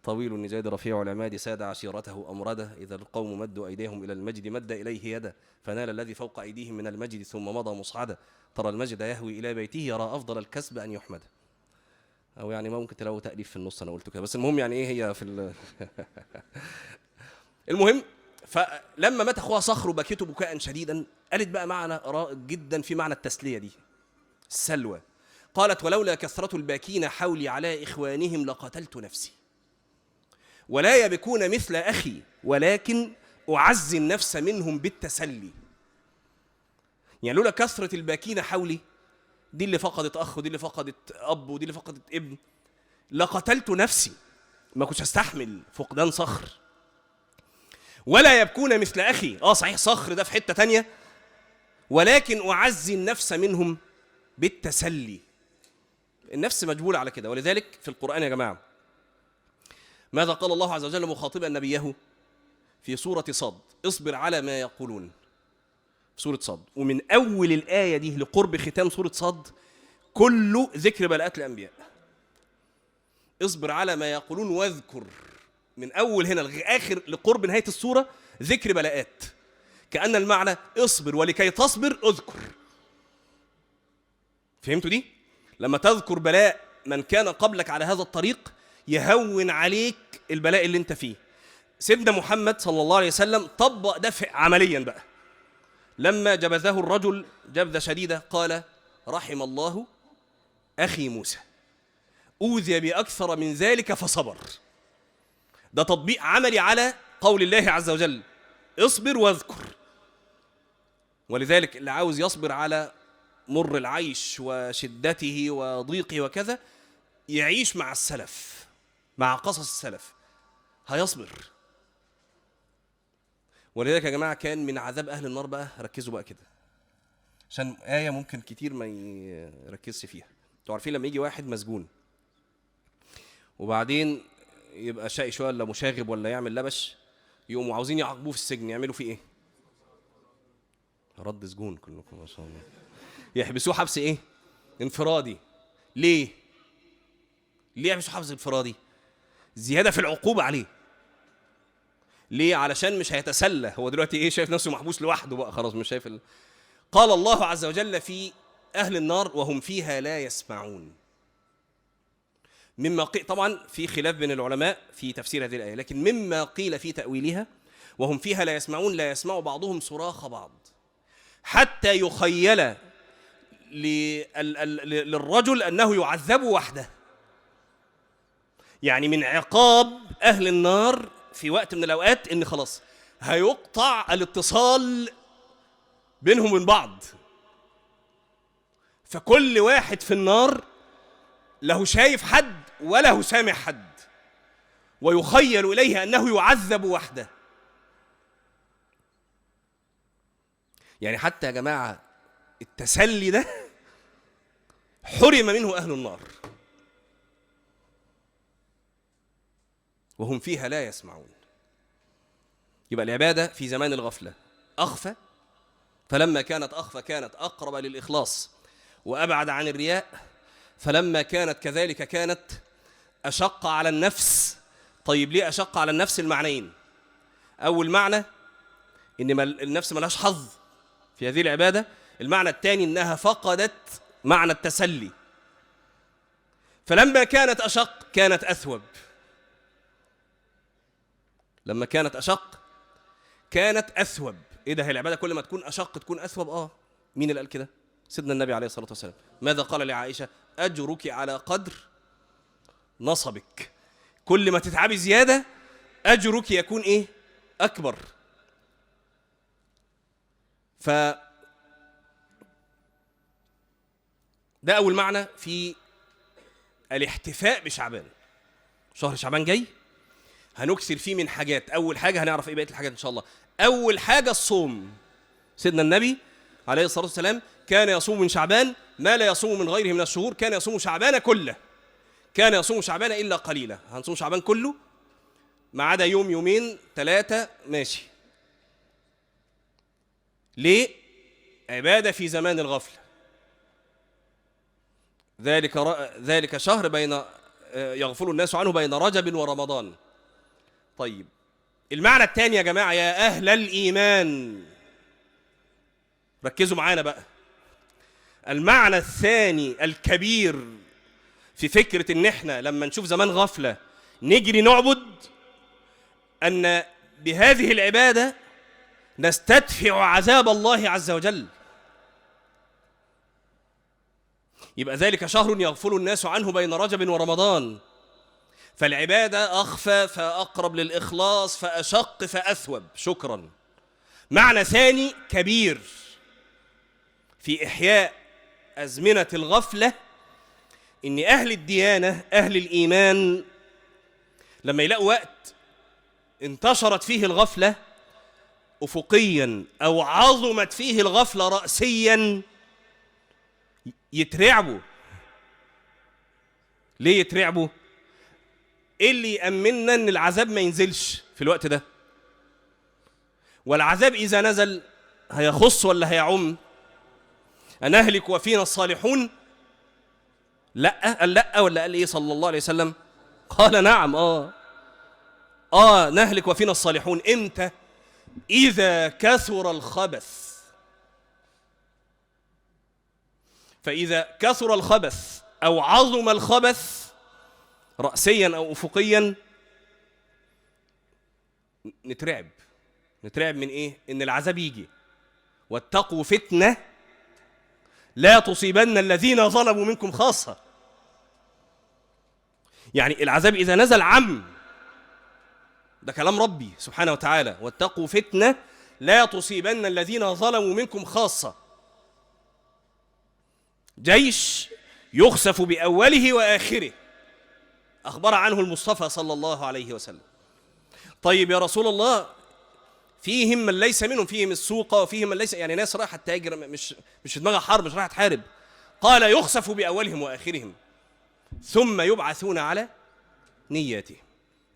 طويل النجاد رفيع العماد ساد عشيرته أمرده، إذا القوم مدوا أيديهم إلى المجد مد إليه يده، فنال الذي فوق أيديهم من المجد ثم مضى مصعدا، ترى المجد يهوي إلى بيته يرى أفضل الكسب أن يحمد. أو يعني ممكن تلاقوا تأليف في النص، أنا قلت كده بس المهم يعني إيه هي في المهم فلما مات أخوها صخر وبكيته بكاء شديدا، قالت بقى معنى رائع جدا في معنى التسلية دي، السلوى. قالت ولولا كثرة الباكين حولي على إخوانهم لقتلت نفسي، ولا يبكون مثل أخي ولكن أعزي النفس منهم بالتسلي. يعني لولا كثرة الباكين حولي، دي اللي فقدت أخ ودي اللي فقدت أب ودي اللي فقدت ابن، لقتلت نفسي، ما كنتش أستحمل فقدان صخر. ولا يبكون مثل أخي، صحيح صخر ده في حتة تانية، ولكن أعزي النفس منهم بالتسلي. النفس مجبولة على كده. ولذلك في القرآن يا جماعة ماذا قال الله عز وجل مخاطبا نبيه في سورة صاد؟ اصبر على ما يقولون، في سورة صاد. ومن أول الآية دي لقرب ختام سورة صاد كله ذكر بلاءات الأنبياء. اصبر على ما يقولون واذكر، من أول هنا لآخر لقرب نهاية السورة ذكر بلاءات، كأن المعنى اصبر ولكي تصبر اذكر. فهمتوا دي؟ لما تذكر بلاء من كان قبلك على هذا الطريق يهون عليك البلاء اللي انت فيه. سيدنا محمد صلى الله عليه وسلم طبق ده عمليا بقى. لما جبذه الرجل جبذة شديدة قال رحم الله أخي موسى أوذي بأكثر من ذلك فصبر. ده تطبيق عملي على قول الله عز وجل اصبر واذكر. ولذلك اللي عاوز يصبر على مر العيش وشدته وضيقه وكذا يعيش مع السلف، مع قصص السلف، هيصبر. ولذلك يا جماعة كان من عذاب أهل النار بقى، ركزوا بقى كده عشان آية ممكن كتير ما يركزش فيها. انتوا عارفين لما يجي واحد مسجون وبعدين يبقى شقي شوية ولا مشاغب ولا يعمل لبش، يقوموا عاوزين يعاقبوه في السجن، يعملوا فيه ايه؟ رد سجون كلكم ما شاء الله. يحبسوه حبس ايه؟ انفرادي. ليه يحبسوه حبس انفرادي؟ زيادة في العقوبة عليه. ليه؟ علشان مش هيتسلى هو دلوقتي ايه؟ شايف نفسه محبوس لوحده بقى خلاص، مش شايف قال الله عز وجل في أهل النار وهم فيها لا يسمعون. مما قيل طبعا في خلاف بين العلماء في تفسير هذه الآية، لكن مما قيل في تأويلها وهم فيها لا يسمعون، لا يسمع بعضهم صراخ بعض حتى يخيل للرجل أنه يعذب وحده. يعني من عقاب أهل النار في وقت من الأوقات إن خلاص هيقطع الاتصال بينهم وبين بعض، فكل واحد في النار له شايف حد وله سامع حد، ويخيل إليه أنه يعذب وحده. يعني حتى يا جماعة التسلي ده حرم منه أهل النار وهم فيها لا يسمعون. يبقى العبادة في زمان الغفلة أخفى، فلما كانت أخفى كانت أقرب للإخلاص وأبعد عن الرياء، فلما كانت كذلك كانت أشق على النفس. طيب ليه أشق على النفس؟ المعنيين. أول معنى إن النفس ملهاش حظ في هذه العبادة. المعنى الثاني إنها فقدت معنى التسلي، فلما كانت أشق كانت أثوب. لما كانت أشق كانت أثوب. إيه ده؟ هي العبادة كل ما تكون أشق تكون أثوب. مين اللي قال كده؟ سيدنا النبي عليه الصلاة والسلام. ماذا قال لعائشة؟ أجرك على قدر نصبك. كل ما تتعبي زيادة أجرك يكون إيه؟ أكبر. ده أول معنى في الاحتفاء بشعبان. شهر شعبان جاي هنكسر فيه من حاجات. أول حاجة هنعرف إيه بقية الحاجات إن شاء الله. أول حاجة الصوم. سيدنا النبي عليه الصلاة والسلام كان يصوم من شعبان ما لا يصوم من غيره من الشهور. كان يصوم شعبان كله. كان يصوم شعبان إلا قليلا. هنصوم شعبان كله ما عدا يوم يومين 3 ماشي. ليه؟ عبادة في زمان الغفلة. ذلك شهر بين يغفل الناس عنه بين رجب ورمضان. طيب المعنى الثاني يا جماعة يا أهل الإيمان، ركزوا معانا بقى. المعنى الثاني الكبير في فكرة إن إحنا لما نشوف زمان غفلة نجري نعبد، أن بهذه العبادة نستدفع عذاب الله عز وجل. يبقى ذلك شهر يغفل الناس عنه بين رجب ورمضان، فالعبادة أخفى فأقرب للإخلاص فأشق فأثوب. شكرا. معنى ثاني كبير في إحياء أزمنة الغفلة، إن أهل الديانة أهل الإيمان لما يلاقوا وقت انتشرت فيه الغفلة أفقيا أو عظمت فيه الغفلة رأسيا يترعبوا. ليه يترعبوا؟ إيه اللي يأمننا إن العذاب ما ينزلش في الوقت ده؟ والعذاب إذا نزل هيخص ولا هيعم؟ أنهلك وفينا الصالحون؟ لا. قال لا ولا قال إيه صلى الله عليه وسلم؟ قال نعم. نهلك وفينا الصالحون. إمتى؟ إذا كثر الخبث. فإذا كثر الخبث أو عظم الخبث رأسيا أو أفقيا نترعب من إيه؟ إن العذاب يجي. واتقوا فتنة لا تصيبن الذين ظلموا منكم خاصة. يعني العذاب إذا نزل عم، ده كلام ربي سبحانه وتعالى. واتقوا فتنة لا تصيبن الذين ظلموا منكم خاصة. جيش يخسف بأوله وآخره أخبر عنه المصطفى صلى الله عليه وسلم. طيب يا رسول الله فيهم من ليس منهم، فيهم السوق وفيهم من ليس، يعني ناس رايحة تاجر مش في دماغها حرب، مش رايحة تحارب. قال يخسف بأولهم وآخرهم ثم يبعثون على نياتهم.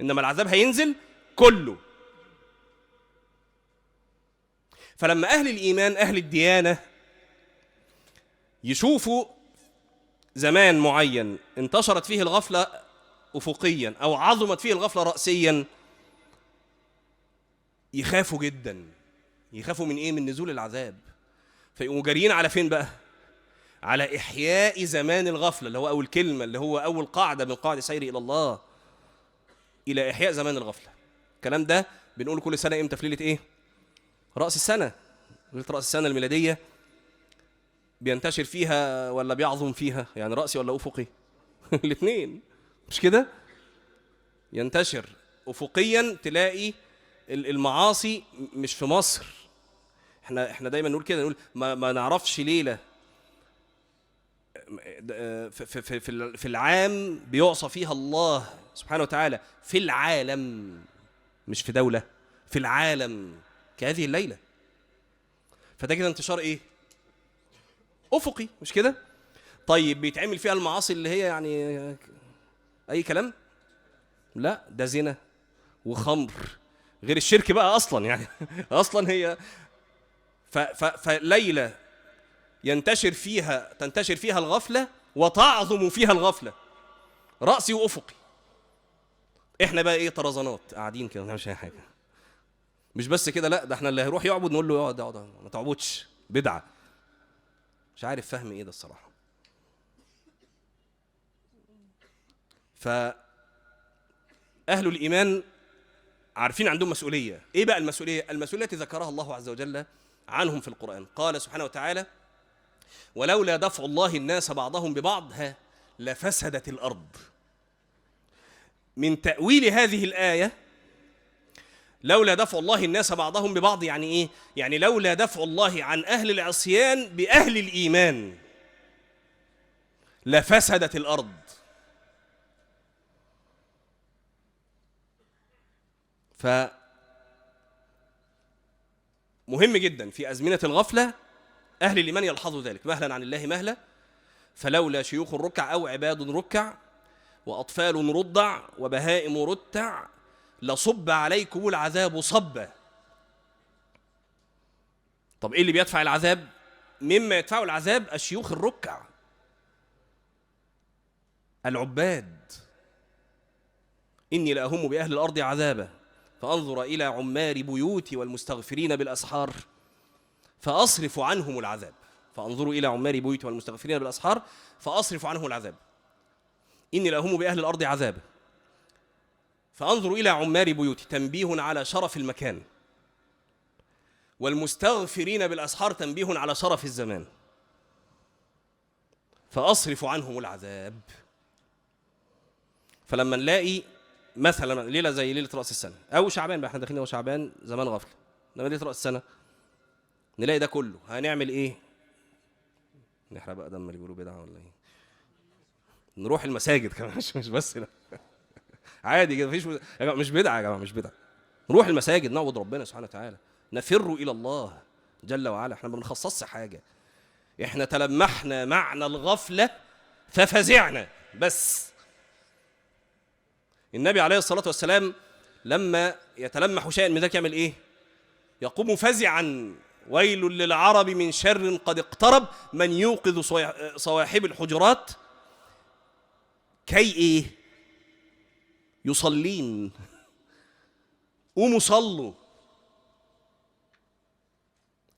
إنما العذاب هينزل كله. فلما أهل الإيمان أهل الديانة يشوفوا زمان معين انتشرت فيه الغفلة أفقيا أو عظمت فيه الغفلة رأسيا يخافوا جدا. يخافوا من إيه؟ من نزول العذاب. فيقوموا جاريين على فين بقى؟ على إحياء زمان الغفلة، اللي هو أول كلمة، اللي هو أول قاعدة من قاعدة سير إلى الله، إلى إحياء زمان الغفلة. الكلام ده بنقول كل سنة إمتى؟ في ليلة إيه؟ رأس السنة. ليلة رأس السنة الميلادية بينتشر فيها ولا بيعظم فيها؟ يعني رأسي ولا أفقي؟ الاثنين، مش كده؟ ينتشر أفقيا، تلاقي المعاصي مش في مصر. احنا دايما نقول كده، نقول ما نعرفش ليلة في العام بيعصى فيها الله سبحانه وتعالى في العالم، مش في دولة، في العالم كهذه الليلة. فده كده انتشار ايه؟ أفقي، مش كده؟ طيب بيتعمل فيها المعاصي اللي هي يعني أي كلام؟ لا، ده زنا وخمر غير الشرك بقى أصلا، يعني أصلا هي فليلة تنتشر فيها الغفلة وتعظم فيها الغفلة رأسي وأفقي. احنا بقى ايه؟ طرزانات قاعدين كده ما بنعملش اي حاجة. مش بس كده، لا، ده احنا اللي هيروح يعبد نقول له اقعد ما تعبدش، بدعة. مش عارف فهم ايه ده الصراحة. فأهل الإيمان عارفين عندهم مسؤولية. ايه بقى المسؤولية؟ المسؤولية التي ذكرها الله عز وجل عنهم في القرآن. قال سبحانه وتعالى: ولولا دفع الله الناس بعضهم ببعض لفسدت الأرض. من تأويل هذه الآية لولا دفع الله الناس بعضهم ببعض، يعني إيه؟ يعني لولا دفع الله عن أهل العصيان بأهل الإيمان لفسدت الأرض. فمهم جدا في أزمنة الغفلة أهل الإيمان يلحظوا ذلك مهلا عن الله مهلا. فلولا شيوخ الركع أو عباد ركع وأطفال رضع وبهائم رتع لصب عليكم العذاب صبا. طب إيه اللي بيدفع العذاب؟ مما يدفع العذاب الشيوخ الركع العباد. إني لأهم بأهل الأرض عذابا فأنظر إلى عمار بيوتي والمستغفرين بالأسحار فأصرف عنهم العذاب. فأنظروا إلى عمار بيوتي والمستغفرين بالأسحار فأصرف عنهم العذاب. إني لأهم بأهل الأرض عذابا فأنظروا إلى عمار بيوتي تنبيه على شرف المكان، والمستغفرين بالأسحار تنبيه على شرف الزمان. فأصرف عنهم العذاب. فلما نلاقي مثلا ليلة زي ليلة رأس السنة أو شعبان، بقى احنا داخلين هو شعبان زمان غفلة، لما ليلة رأس السنة نلاقي ده كله، هنعمل إيه؟ نحرق بقى دم اللي بيقولوا بدعة ولا إيه؟ نروح المساجد كمان، مش بس لا. عادي كده، مفيش مش بدعة يا جماعة، مش بدعة. نروح المساجد نعبد ربنا سبحانه وتعالى، نفر إلى الله جل وعلا. احنا ما بنخصصش حاجة، احنا تلمحنا معنى الغفلة ففزعنا بس. النبي عليه الصلاة والسلام لما يتلمح شيئا من ذلك يعمل ايه؟ يقوم فزعا ويل للعرب من شر قد اقترب من يوقظ صواحب الحجرات كي ايه؟ يصلين. قوموا صلوا.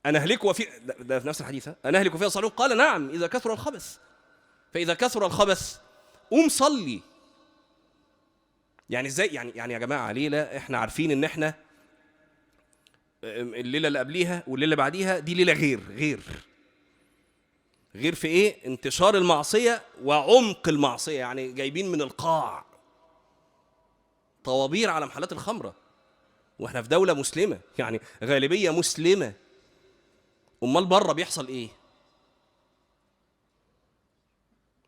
أنا أهلك وفي ده في نفس الحديث، أنا أهلك وفيها صلون؟ قال نعم إذا كثر الخبث. فإذا كثر الخبث قوم صلي. يعني ازاي؟ يعني يا جماعة ليلة احنا عارفين ان احنا الليلة اللي قبليها والليلة اللي بعديها دي ليلة غير في ايه؟ انتشار المعصية وعمق المعصية. يعني جايبين من القاع طوابير على محلات الخمرة واحنا في دولة مسلمة، يعني غالبية مسلمة. امال بره بيحصل ايه؟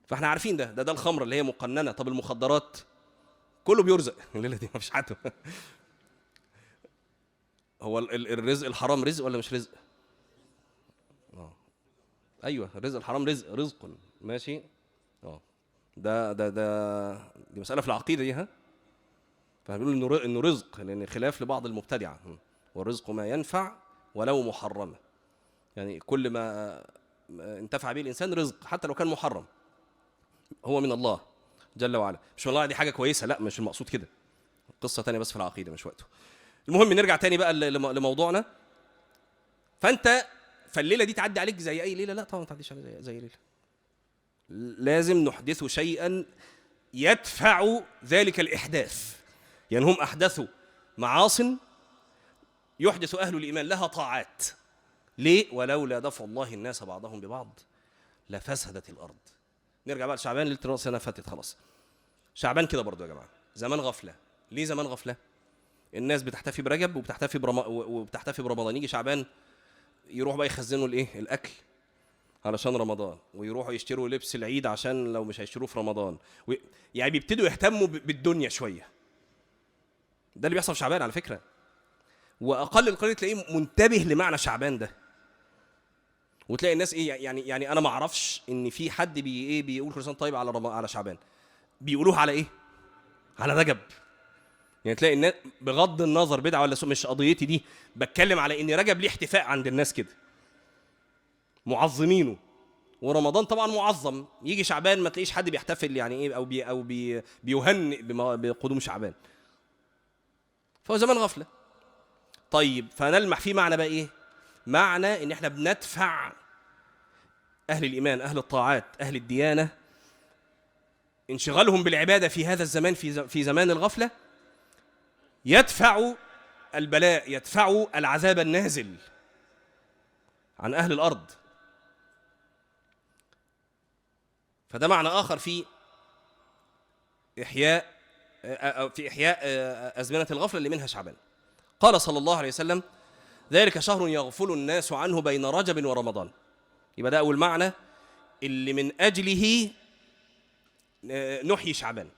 فاحنا عارفين ده الخمرة اللي هي مقننة. طب المخدرات كله بيرزق الليلة دي، ما فيش حد. هو الرزق الحرام رزق ولا مش رزق؟ ايوه الرزق الحرام رزق ماشي. دي مسألة في العقيدة دي، ها؟ فبيقولوا انه رزق، لان خلاف لبعض المبتدعة. والرزق ما ينفع ولو محرمة، يعني كل ما انتفع به الانسان رزق حتى لو كان محرم، هو من الله جل وعلا. مش من الله دي حاجة كويسة، لا مش المقصود كده، قصة تانية بس في العقيدة مش وقته. المهم نرجع تاني بقى لموضوعنا. فالليلة دي تعدي عليك زي أي ليلة؟ لا طبعا ما تعديش عليك زي ليلة. لازم نحدث شيئا يدفع ذلك الإحداث. يعني هم أحدثوا معاصٍ يحدث أهل الإيمان لها طاعات. ليه؟ ولولا دفع الله الناس بعضهم ببعض لفسدت الأرض. نرجع بقى لشعبان، ليلة رأس السنة فاتت خلاص. شعبان كده برضو يا جماعة زمان غفلة. ليه زمان غفلة؟ الناس بتحتفي برجب وبتحتفي برمضان، يجي شعبان يروحوا بقى يخزنوا الايه؟ الاكل علشان رمضان، ويروحوا يشتروا لبس العيد عشان لو مش هيشتروه في رمضان، يعني بيبتدوا يهتموا بالدنيا شويه. ده اللي بيحصل في شعبان على فكره. واقل القليل تلاقيه منتبه لمعنى شعبان ده، وتلاقي الناس ايه يعني انا ما اعرفش ان في حد بيقول كل سنه طيب على شعبان. بيقولوها على ايه؟ على رجب. يعني تلاقي الناس بغض النظر بدعه ولا مش قضيتي دي، بتكلم على ان رجب ليه احتفاء عند الناس كده، معظمينه. ورمضان طبعا معظم. يجي شعبان ما تلاقيش حد بيحتفل يعني ايه او بيهنئ بقدوم شعبان. فهو زمان غفله. طيب فنلمح فيه معنى بقى ايه؟ معنى ان احنا بندفع اهل الايمان اهل الطاعات اهل الديانه انشغالهم بالعباده في هذا الزمان في زمان الغفله يدفع البلاء، يدفع العذاب النازل عن أهل الأرض. فده معنى آخر في إحياء في إحياء أزمنة الغفلة اللي منها شعبان. قال صلى الله عليه وسلم: ذلك شهر يغفل الناس عنه بين رجب ورمضان. يبقى ده أول معنى اللي من أجله نحيي شعبان.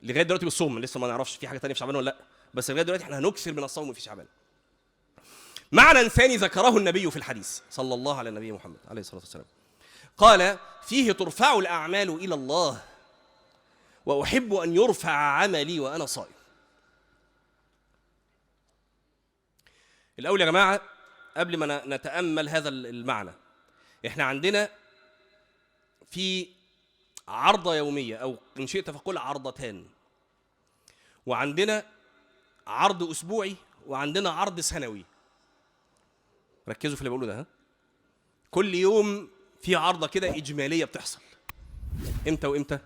لغاية دلوقتي بالصوم، لسه ما نعرفش في حاجة تانية في شعبان ولا لأ، بس لغاية دلوقتي احنا هنكثر من الصوم في شعبان. معنى ثاني ذكره النبي في الحديث صلى الله على النبي محمد عليه الصلاة والسلام، قال: فيه ترفع الأعمال إلى الله وأحب أن يرفع عملي وأنا صائم. الأول يا جماعة قبل ما نتأمل هذا المعنى، احنا عندنا في عرضة يومية، أو إن شئت فقل عرضتان، وعندنا عرض أسبوعي، وعندنا عرض سنوي. ركزوا في اللي بقوله ده. كل يوم في عرضة كده إجمالية بتحصل. إمتى وإمتى؟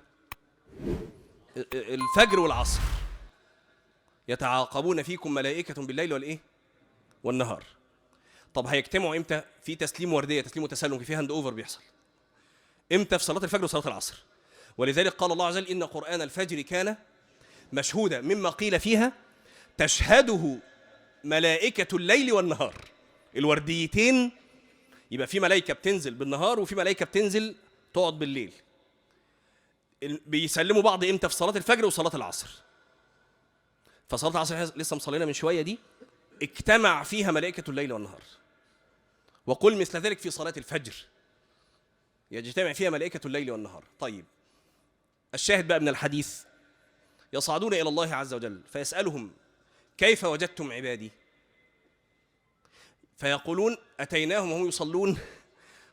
الفجر والعصر. يتعاقبون فيكم ملائكة بالليل والإيه؟ والنهار. طب هيجتمعوا إمتى؟ في تسليم وردية، تسليم وتسلم، في هاند أوفر بيحصل. إمتى؟ في صلاة الفجر وصلاة العصر. ولذلك قال الله عز وجل: إن قرآن الفجر كان مشهودا، مما قيل فيها تشهده ملائكة الليل والنهار. الورديتين، يبقى في ملائكة بتنزل بالنهار وفي ملائكة بتنزل تقعد بالليل. بيسلموا بعض امتى؟ في صلاة الفجر وصلاة العصر. فصلاة العصر لسه مصلينا من شوية دي اجتمع فيها ملائكة الليل والنهار. وقل مثل ذلك في صلاة الفجر يجتمع فيها ملائكة الليل والنهار. طيب الشاهد بقى من الحديث: يصعدون إلى الله عز وجل فيسألهم: كيف وجدتم عبادي؟ فيقولون: أتيناهم وهم يصلون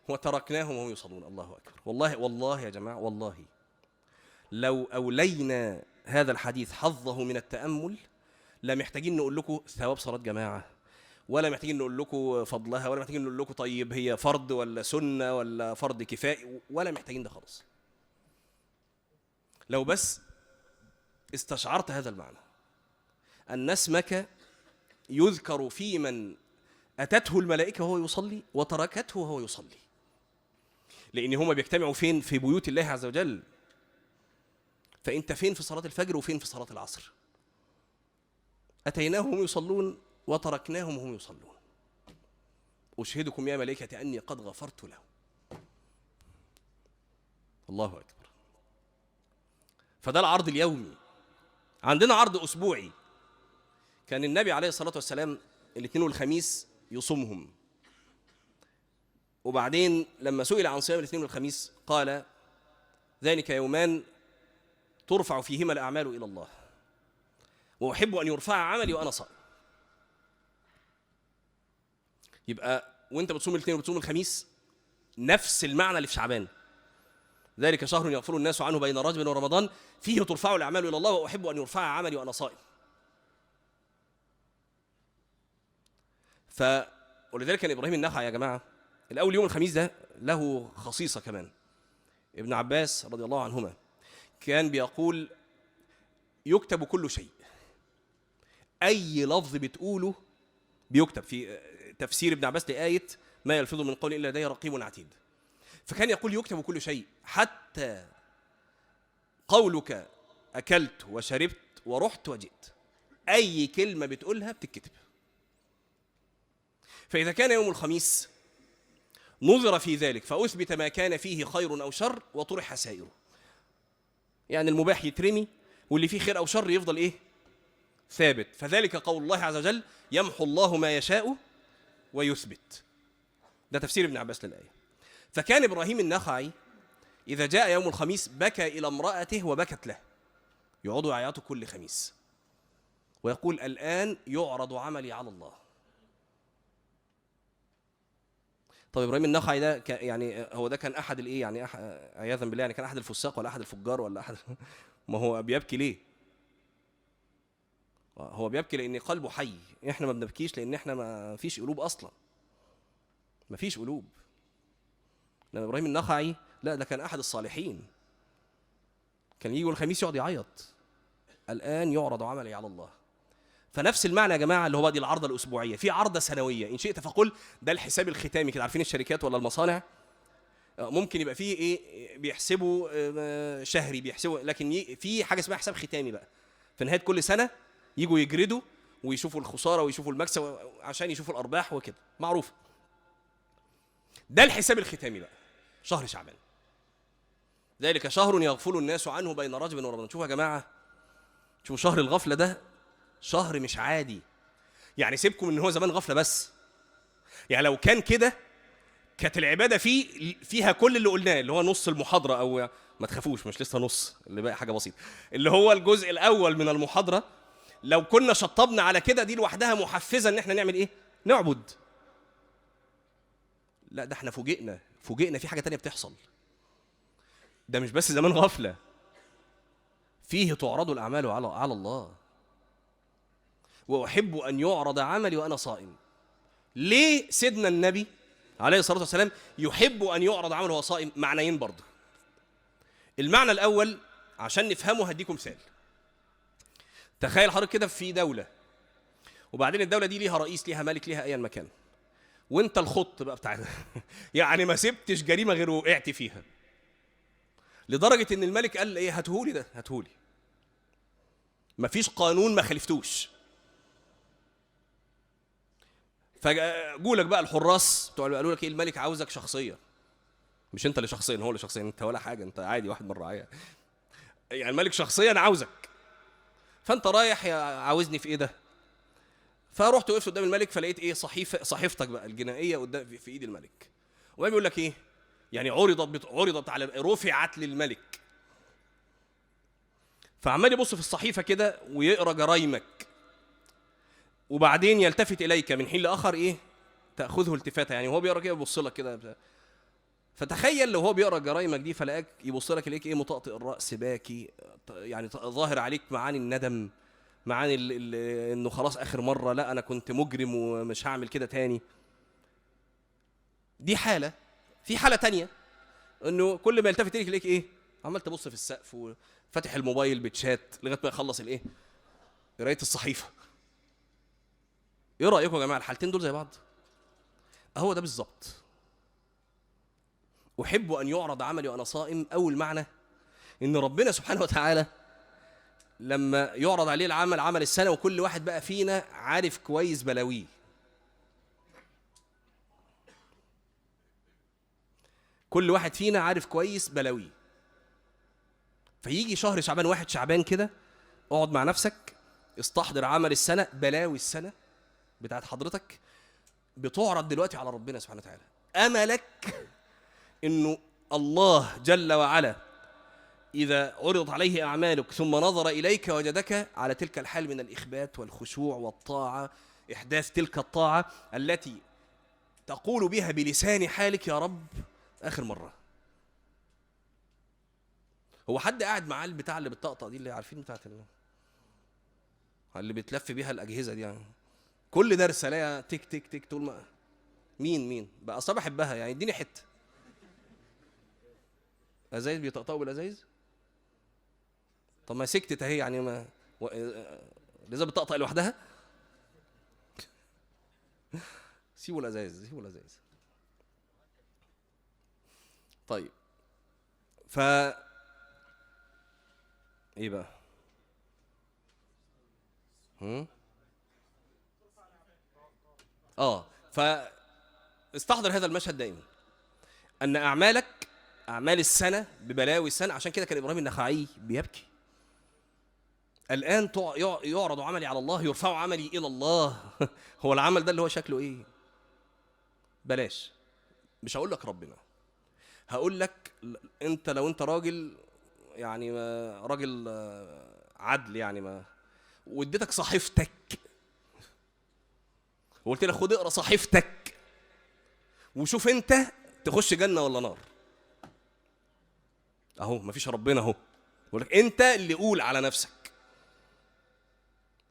وتركناهم وهم يصلون. الله أكبر. والله يا جماعة، والله لو أولينا هذا الحديث حظه من التأمل لا محتاجين نقول لكم ثواب صلاة جماعة، ولا محتاجين نقول لكم فضلها، ولا محتاجين نقول لكم طيب هي فرض ولا سنة ولا فرض كفائي، ولا محتاجين ده خالص. لو بس استشعرت هذا المعنى، أن اسمك يذكر في من أتته الملائكة وهو يصلي وتركته وهو يصلي. لأن هما بيجتمعوا فين؟ في بيوت الله عز وجل. فأنت فين في صلاة الفجر وفين في صلاة العصر؟ أتيناهم وهم يصلون وتركناهم وهم يصلون. أشهدكم يا ملائكة أني قد غفرت لهم. الله أكبر. فده العرض اليومي. عندنا عرض أسبوعي. كان النبي عليه الصلاة والسلام الاثنين والخميس يصومهم، وبعدين لما سئل عن صيام الاثنين والخميس قال: ذلك يومان ترفع فيهما الأعمال إلى الله وأحب أن يرفع عملي وأنا صائم. يبقى وانت بتصوم الاثنين وبتصوم الخميس نفس المعنى اللي في شعبان. ذلك شهر يغفل الناس عنه بين رجب ورمضان فيه ترفع الأعمال إلى الله وأحب أن يرفع عملي وأنا صائم. ولذلك كان إبراهيم النخعي يا جماعة الأول يوم الخميس ده له خصيصة كمان. ابن عباس رضي الله عنهما كان بيقول: يكتب كل شيء، أي لفظ بتقوله بيكتب. في تفسير ابن عباس لآية ما يلفظ من قول إلا لديه رقيب عتيد. فكان يقول: يكتب كل شيء حتى قولك أكلت وشربت ورحت وجئت، أي كلمة بتقولها بتكتب. فإذا كان يوم الخميس نظر في ذلك فأثبت ما كان فيه خير أو شر وطرح سائره. يعني المباح يترمي واللي فيه خير أو شر يفضل إيه؟ ثابت. فذلك قول الله عز وجل: يمحو الله ما يشاء ويثبت. ده تفسير ابن عباس للآية. فكان إبراهيم النخعي إذا جاء يوم الخميس بكى إلى امرأته وبكت له، يقعدوا يعيطوا كل خميس ويقول: الآن يعرض عملي على الله. طب إبراهيم النخعي ده يعني هو ده كان أحد الإيه يعني عياذا بالله يعني كان أحد الفساق ولا أحد الفجار ولا أحد ما هو بيبكي ليه؟ هو بيبكي لأن قلبه حي. إحنا ما بنبكيش لأن إحنا ما فيش قلوب أصلا، ما فيش قلوب. لأن إبراهيم النخعي لا، ده كان أحد الصالحين، كان يجي الخميس يقعد يعيط: الآن يعرض عملي على الله. فنفس المعنى يا جماعة اللي هو دي العرضة الأسبوعية. في عرضة سنوية إن شئت فقل ده الحساب الختامي كده. عارفين الشركات ولا المصانع ممكن يبقى فيه إيه بيحسبوا شهري، بيحسبوا، لكن في حاجة اسمها حساب ختامي بقى. في نهايه كل سنه يجوا يجردوا ويشوفوا الخساره ويشوفوا المكسب عشان يشوفوا الارباح وكده، معروفه. ده الحساب الختامي بقى، شهر شعبان. ذلك شهر يغفل الناس عنه بين رجب ورمضان. شوفوا يا جماعه، شوفوا شهر الغفله ده شهر مش عادي. يعني سيبكم ان هو زمان غفله بس، يعني لو كان كده كانت العباده فيها كل اللي قلناه، اللي هو نص المحاضره، او ما تخافوش مش لسه نص، اللي بقى حاجه بسيطه، اللي هو الجزء الاول من المحاضره. لو كنا شطبنا على كده دي لوحدها محفزه ان احنا نعمل ايه؟ نعبد. لا، ده احنا فوجئنا في حاجه تانية بتحصل. ده مش بس زمان غفله، فيه تعرض الاعمال على الله. واحب ان يعرض عملي وانا صائم. ليه سيدنا النبي عليه الصلاه والسلام يحب ان يعرض عمله وهو صائم؟ معنيين برضه. المعنى الاول عشان نفهمه هديكم مثال. تخيل حضرتك كده في دوله، وبعدين الدوله دي ليها رئيس، ليها ملك، ليها ايا مكان، وانت الخط بقى بتاعنا يعني ما سبتش جريمه غير وقعت فيها، لدرجه ان الملك قال ايه؟ هاتهولي ده، هاتهولي. مفيش قانون ما خالفتوش. فجولك بقى الحراس بتوع قالوا لك ايه؟ الملك عاوزك شخصيا، مش انت اللي شخصيا، هو اللي شخصيا، انت ولا حاجه، انت عادي واحد من الرعايه، يعني الملك شخصيا عاوزك. فانت رايح يا عاوزني في ايه ده؟ فرحت وقفت قدام الملك، فلقيت ايه؟ صحيفتك بقى الجنائيه قدام في ايد الملك. وبقى بيقول لك ايه؟ يعني عرضت على، رفعت للملك. فعمال يبص في الصحيفه كده ويقرا جرايمك، وبعدين يلتفت اليك من حين لاخر ايه؟ تاخذه التفاته، يعني وهو بيقرا كده يبص لك كده. فتخيل لو هو بيقرا جرايمك دي فلاقيك يبص لك يلاقيك ايه؟ مطأطئ الراس، باكي، يعني ظاهر عليك معاني الندم، معاني انه خلاص اخر مره، لا انا كنت مجرم ومش هعمل كده تاني. دي حاله. في حاله تانية انه كل ما يلتفت اليك يلاقيك ايه؟ عمال تبص في السقف وفاتح الموبايل بتشات لغايه ما يخلص الايه؟ قرايه الصحيفه. ايه رايكم يا جماعه؟ الحالتين دول زي بعض؟ اهو ده بالظبط. احب ان يعرض عملي وانا صائم. اول معنى ان ربنا سبحانه وتعالى لما يعرض عليه العمل، عمل السنه، وكل واحد بقى فينا عارف كويس بلاويه. كل واحد فينا عارف كويس بلاويه. فيجي شهر شعبان، واحد شعبان كده، اقعد مع نفسك، استحضر عمل السنه، بلاوي السنه بتاعت حضرتك بتعرض دلوقتي على ربنا سبحانه وتعالى. املك انه الله جل وعلا إذا عرضت عليه أعمالك ثم نظر إليك وجدك على تلك الحال من الإخبات والخشوع والطاعة، إحداث تلك الطاعة التي تقول بها بلسان حالك يا رب آخر مرة. هو حد قاعد معاه البتاع اللي بتطقطق دي، اللي عارفين بتاعت اللي بتلف بيها الأجهزة دي، يعني كل درس الاقيها تك تك تك طول ما مين بقى أصلا بحبها، يعني اديني حتة أزايز بيطقطقوا بالأزايز. طب ما سكتت اهي، يعني ما لازم بتطقطق لوحدها. سيبوا الازايز. طيب، ايه بقى؟ فاستحضر هذا المشهد دائما، ان اعمالك، اعمال السنه ببلاوي السنه. عشان كده كان ابراهيم النخعي بيبكي. الآن يعرض عملي على الله، يرفع عملي إلى الله. هو العمل ده اللي هو شكله إيه؟ بلاش، مش هقول لك ربنا، هقول لك أنت لو أنت راجل، يعني راجل عدل، يعني ما واديتك صحيفتك وقلت لك خد اقرا صحيفتك وشوف أنت تخش جنة ولا نار. أهو مفيش ربنا أهو، بقول لك أنت اللي قول على نفسك.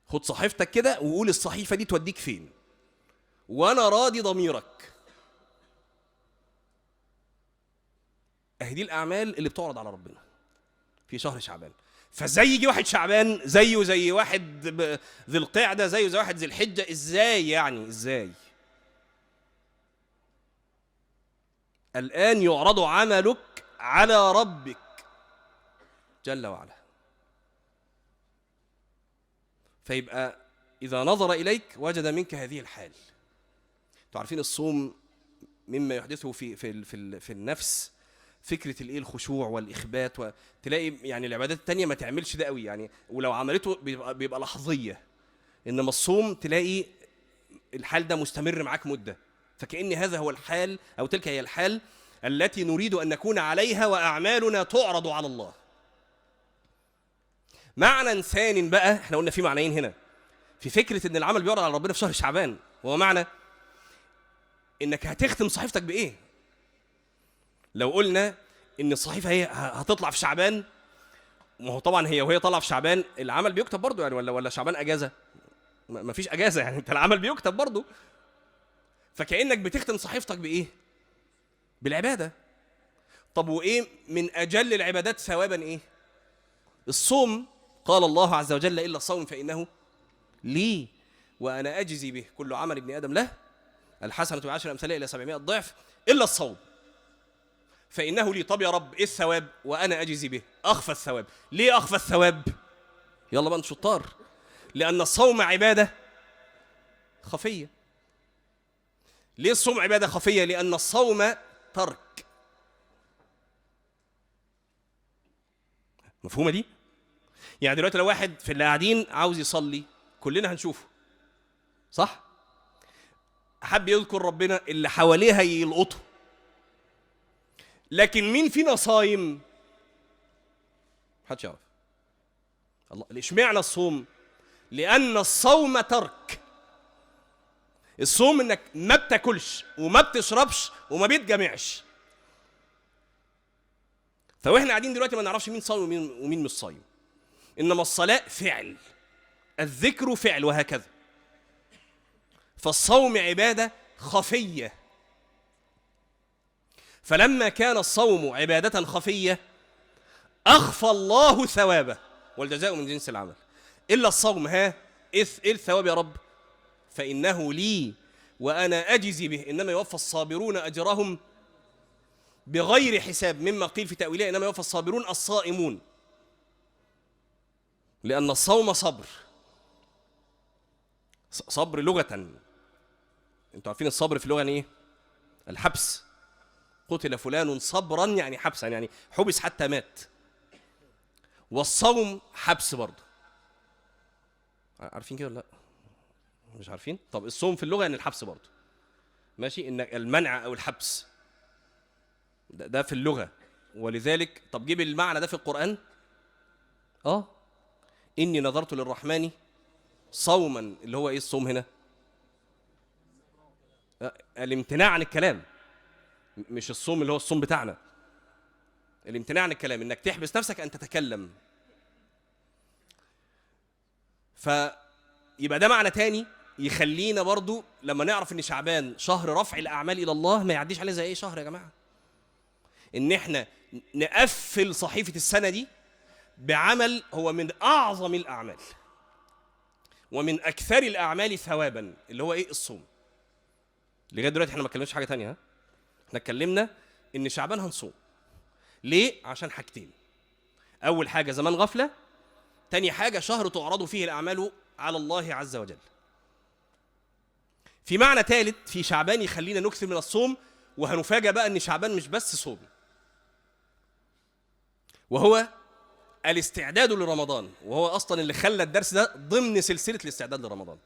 خد صحيفتك كده وقول الصحيفة دي توديك فين، وانا راضي ضميرك. اهدي الاعمال اللي بتعرض على ربنا في شهر شعبان. فازاي يجي واحد شعبان زيه زي واحد ذي القعده، زيه زي واحد ذي الحجه؟ ازاي يعني؟ ازاي؟ الان يعرض عملك على ربك جل وعلا. فيبقى إذا نظر إليك وجد منك هذه الحال. انتوا عارفين الصوم مما يحدثه في النفس فكرة الايه الخشوع والإخبات، وتلاقي يعني العبادات التانية ما تعملش ده قوي يعني، ولو عملته بيبقى لحظية، إنما الصوم تلاقي الحال ده مستمر معاك مدة. فكأن هذا هو الحال أو تلك هي الحال التي نريد أن نكون عليها وأعمالنا تعرض على الله. معنى ثاني بقى، احنا قلنا في معنيين هنا في فكرة ان العمل بيعرض على ربنا في شهر شعبان، وهو معنى انك هتختم صحيفتك بايه. لو قلنا ان الصحيفة هي هتطلع في شعبان، ما هو طبعا هي وهي طالعه في شعبان العمل بيكتب برضه يعني، ولا شعبان اجازة؟ ما فيش اجازة يعني، انت العمل بيكتب برضه. فكأنك بتختم صحيفتك بايه؟ بالعبادة. طب وايه من اجل العبادات ثوابا ايه؟ الصوم. قال الله عز وجل: إلا الصوم فإنه لي وأنا أجزي به، كل عمل ابن آدم له، الحسنة بعشر أمثالها إلى 700 ضعف، إلا الصوم فإنه لي. طب يا رب إيه الثواب؟ وأنا أجزي به، أخفى الثواب. ليه أخفى الثواب؟ يلا بقى شطار. لأن الصوم عبادة خفية. ليه الصوم عبادة خفية؟ لأن الصوم ترك. مفهومة دي؟ يعني دلوقتي لو واحد في اللي قاعدين عاوز يصلي، كلنا هنشوفه صح؟ حب يذكر ربنا، اللي حواليه هيلقطه. لكن مين فينا صايم؟ محدش يعرف. الله. اشمعنى الصوم؟ لأن الصوم ترك. الصوم انك ما بتاكلش وما بتشربش وما بيتجمعش. فاحنا قاعدين دلوقتي ما نعرفش مين صايم ومين مش صايم. إنما الصلاة فعل، الذكر فعل، وهكذا. فالصوم عبادة خفية. فلما كان الصوم عبادة خفية أخفى الله ثوابه، والجزاء من جنس العمل. إلا الصوم، إيه الثواب يا رب؟ فإنه لي وأنا أجزي به، إنما يوفى الصابرون أجرهم بغير حساب، مما قيل في تأويله إنما يوفى الصابرون الصائمون، لأن الصوم صبر. صبر لغة، انتوا عارفين الصبر في اللغة يعني ايه؟ الحبس. قتل فلان صبرا يعني حبسا، يعني حبس حتى مات. والصوم حبس برضه. عارفين كده ولا لا؟ مش عارفين؟ طب الصوم في اللغة يعني الحبس برضه. ماشي، ان المنع او الحبس ده في اللغة. ولذلك طب جيب المعنى ده في القرآن. إني نظرت للرحمن صوما، اللي هو إيه الصوم هنا؟ الامتناع عن الكلام، مش الصوم اللي هو الصوم بتاعنا. الامتناع عن الكلام، إنك تحبس نفسك أن تتكلم. فيبقى ده معنى تاني يخلينا برضو لما نعرف إن شعبان شهر رفع الأعمال إلى الله ما يعديش عليه زي أي شهر يا جماعة. إن إحنا نقفل صحيفة السنة دي بعمل هو من أعظم الأعمال ومن أكثر الأعمال ثوابا، اللي هو إيه؟ الصوم. لغاية دلوقتي إحنا ما اتكلمناش حاجة تانية. إحنا اتكلمنا إن شعبان هنصوم. ليه؟ عشان حاجتين. أول حاجة زمان غفلة، تاني حاجة شهر تعرض فيه الأعمال على الله عز وجل. في معنى ثالث في شعبان يخلينا نكثر من الصوم، وهنفاجأ بقى إن شعبان مش بس صوم، وهو الاستعداد لرمضان. وهو أصلا اللي خلى الدرس ده ضمن سلسلة الاستعداد لرمضان.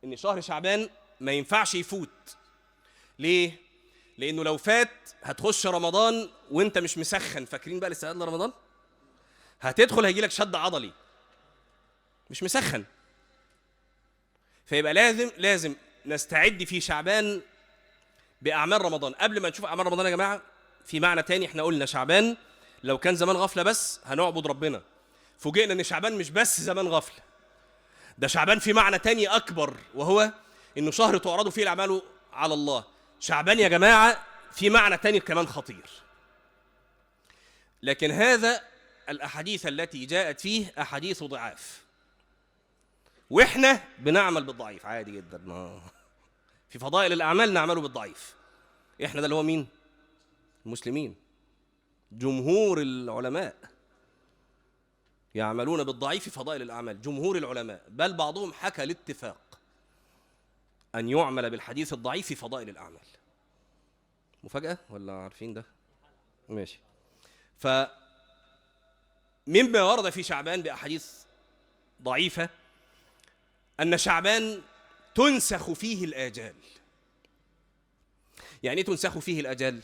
إن شهر شعبان ما ينفعش يفوت. ليه؟ لأنه لو فات هتخش رمضان وإنت مش مسخن. فاكرين بقى الاستعداد لرمضان؟ هتدخل هيجيلك شد عضلي، مش مسخن. فيبقى لازم نستعد في شعبان بأعمال رمضان. قبل ما نشوف أعمال رمضان يا جماعة، في معنى تاني. احنا قلنا شعبان لو كان زمان غفلة بس هنعبد ربنا، فوجئنا ان شعبان مش بس زمان غفلة، ده شعبان في معنى تاني أكبر، وهو إنه شهر تعرض فيه الأعمال على الله. شعبان يا جماعة في معنى تاني كمان خطير. لكن هذا الأحاديث التي جاءت فيه أحاديث ضعاف، وإحنا بنعمل بالضعيف عادي جدا. في فضائل الأعمال نعمله بالضعيف. إحنا ده اللي هو مين؟ المسلمين، جمهور العلماء. يعملون بالضعيف في فضائل الأعمال، جمهور العلماء، بل بعضهم حكى الاتفاق أن يعمل بالحديث الضعيف في فضائل الأعمال. مفاجأة ولا عارفين ده؟ ماشي. فمما ورد في شعبان بأحاديث ضعيفة أن شعبان تنسخ فيه الآجال. يعني تنسخ فيه الآجال؟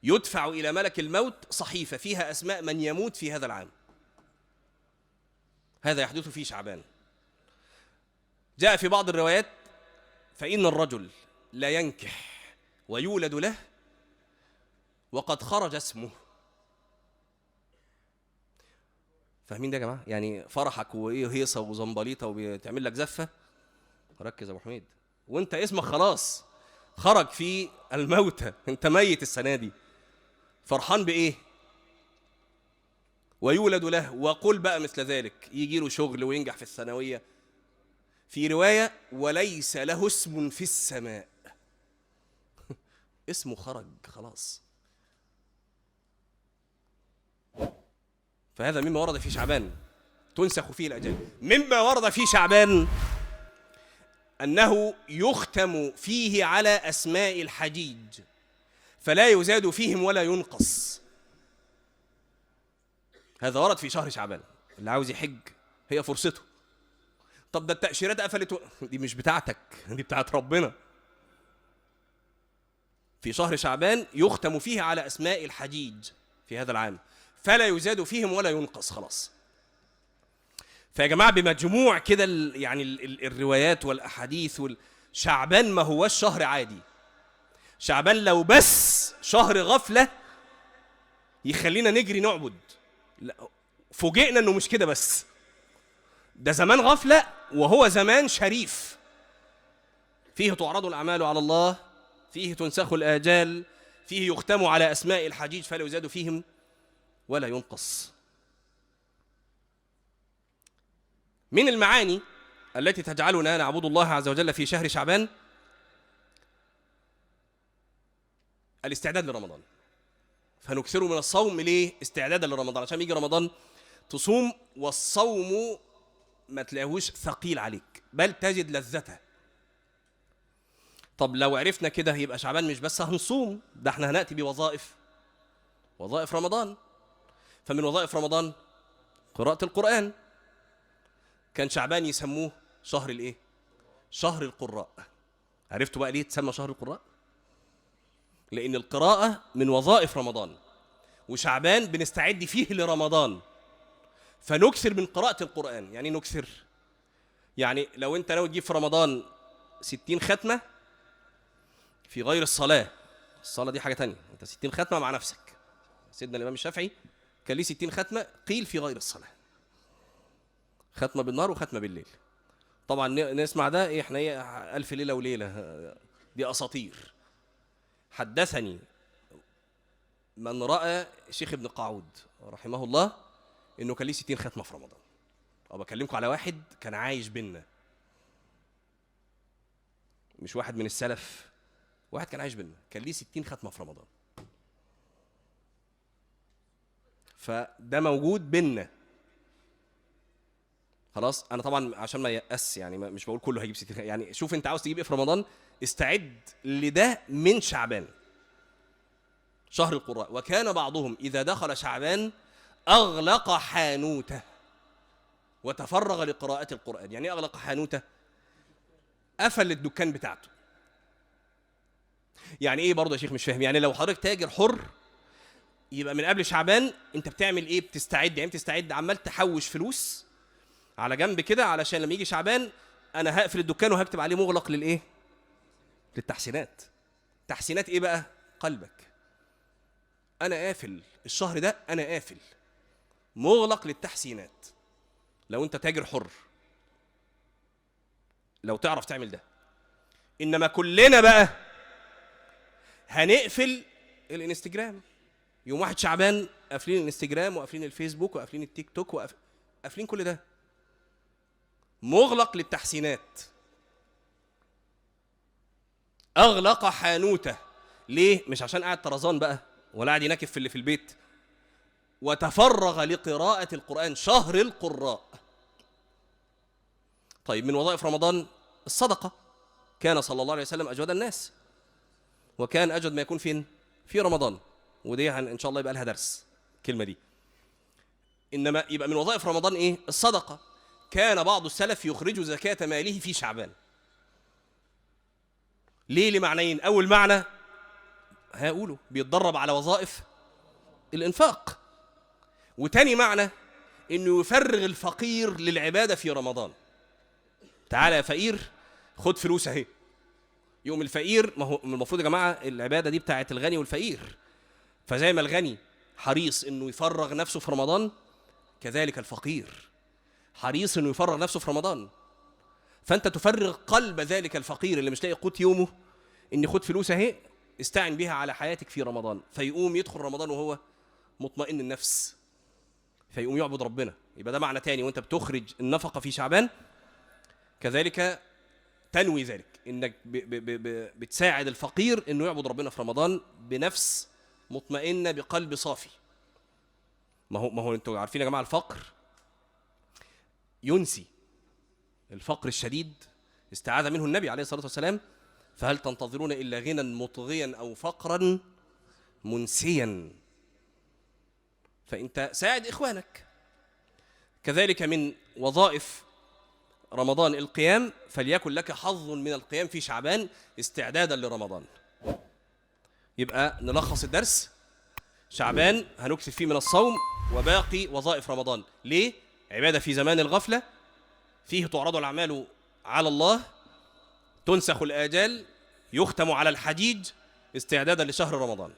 يدفع إلى ملك الموت صحيفة فيها أسماء من يموت في هذا العام. هذا يحدث في شعبان. جاء في بعض الروايات فإن الرجل لا ينكح ويولد له وقد خرج اسمه. فاهمين ده يا جماعة؟ يعني فرحك وإيه هيصة وزنبليطة وبتعمل لك زفة، ركز يا أبو حميد، وأنت اسمك خلاص خرج في الموتى، أنت ميت السنة دي، فرحان بإيه؟ ويولد له، وقل بقى مثل ذلك، يجي له شغل وينجح في الثانوية. في رواية وليس له اسم في السماء. اسمه خرج خلاص. فهذا مما ورد في شعبان تنسخ فيه الأجال. مما ورد في شعبان أنه يختم فيه على أسماء الحجيج فلا يزاد فيهم ولا ينقص. هذا ورد في شهر شعبان. اللي عاوز يحج هي فرصته. طب ده التأشيرات قفلت دي مش بتاعتك، دي بتاعت ربنا. في شهر شعبان يختم فيه على أسماء الحجيج في هذا العام فلا يزاد فيهم ولا ينقص خلاص. فيا جماعة بمجموع كده يعني الروايات والأحاديث شعبان ما هوش شهر عادي. شعبان لو بس شهر غفلة يخلينا نجري نعبد، لا فوجئنا انه مش كده بس، ده زمان غفلة وهو زمان شريف، فيه تعرض الأعمال على الله، فيه تنسخ الآجال، فيه يختم على أسماء الحجيج فلا يزاد فيهم ولا ينقص. من المعاني التي تجعلنا نعبد الله عز وجل في شهر شعبان الاستعداد لرمضان. فنكثر من الصوم ليه؟ استعدادا لرمضان، عشان يجي رمضان تصوم والصوم ما تلاقيهوش ثقيل عليك بل تجد لذته. طب لو عرفنا كده يبقى شعبان مش بس هنصوم، ده احنا هنأتي بوظائف رمضان. فمن وظائف رمضان قراءة القرآن. كان شعبان يسموه شهر الايه؟ شهر القراء. عرفتوا بقى ليه تسمى شهر القراء؟ لأن القراءة من وظائف رمضان، وشعبان بنستعد فيه لرمضان، فنكثر من قراءة القرآن. يعني نكثر، يعني لو انت ناوي تجيب في رمضان 60 ختمة في غير الصلاة دي حاجة تانية، انت 60 ختمة مع نفسك. سيدنا الإمام الشافعي كان ليه 60 ختمة قيل في غير الصلاة، ختمة بالنهار وختمة بالليل. طبعا نسمع ده ايه، احنا ايه 1000 ليلة وليلة، دي أساطير. حدثني من رأى الشيخ ابن قاعود رحمه الله انه كان ليه 60 ختمة في رمضان. بكلمكم على واحد كان عايش بينا، مش واحد من السلف، واحد كان عايش بينا كان ليه 60 ختمة في رمضان. فده موجود بينا خلاص. انا طبعا عشان ما يأس يعني مش بقول كله هيجيب 60، يعني شوف انت عاوز تجيب ايه في رمضان، استعد لده من شعبان شهر القراء. وكان بعضهم اذا دخل شعبان اغلق حانوته وتفرغ لقراءة القرآن. يعني اغلق حانوته؟ قفل الدكان بتاعته. يعني ايه برضه يا شيخ مش فاهم؟ يعني لو حضرتك تاجر حر يبقى من قبل شعبان انت بتعمل ايه؟ بتستعد، يعني بتستعد عمال تحوش فلوس على جنب كده علشان لما يجي شعبان انا هقفل الدكان وهكتب عليه مغلق للايه؟ للتحسينات. تحسينات ايه بقى؟ قلبك. انا قافل الشهر ده، انا قافل مغلق للتحسينات. لو انت تاجر حر لو تعرف تعمل ده. انما كلنا بقى هنقفل الانستجرام يوم 1 شعبان، قافلين الانستجرام وقافلين الفيسبوك وقافلين التيك توك وقافلين كل ده، مغلق للتحسينات. اغلق حانوته. ليه؟ مش عشان قاعد طرزان بقى ولا قاعد ينكف في اللي في البيت، وتفرغ لقراءة القرآن، شهر القراء. طيب من وظائف رمضان الصدقة، كان صلى الله عليه وسلم أجود الناس، وكان أجود ما يكون فين؟ في رمضان، ودي إن شاء الله يبقى لها درس الكلمة دي. إنما يبقى من وظائف رمضان إيه؟ الصدقة. كان بعض السلف يخرج زكاة ماله في شعبان. ليه؟ لمعنيين. أول معنى هقوله، بيتدرب على وظائف الإنفاق. وتاني معنى إنه يفرغ الفقير للعبادة في رمضان. تعالى يا فقير خد فلوس اهي. يوم الفقير، ما هو المفروض يا جماعة العبادة دي بتاعت الغني والفقير، فزي ما الغني حريص إنه يفرغ نفسه في رمضان، كذلك الفقير حريص إنه يفرغ نفسه في رمضان. فأنت تفرغ قلب ذلك الفقير اللي مش لاقي قوت يومه، إن خد فلوس اهي استعن بها على حياتك في رمضان، فيقوم يدخل رمضان وهو مطمئن النفس، فيقوم يعبد ربنا. يبقى ده معنى تاني، وانت بتخرج النفقة في شعبان كذلك تنوي ذلك، انك بتساعد الفقير انه يعبد ربنا في رمضان بنفس مطمئنة بقلب صافي. ما هو انتوا عارفين يا جماعة الفقر ينسي. الفقر الشديد استعاذ منه النبي عليه الصلاة والسلام، فهل تنتظرون إلا غنى مطغيا أو فقرا منسيا. فأنت ساعد إخوانك. كذلك من وظائف رمضان القيام، فليكن لك حظ من القيام في شعبان استعدادا لرمضان. يبقى نلخص الدرس، شعبان هنكثر فيه من الصوم، وباقي وظائف رمضان. ليه؟ عبادة في زمان الغفلة، فيه تعرض الأعمال على الله، تنسخ الآجال، يختم على الحجيج استعدادا لشهر رمضان.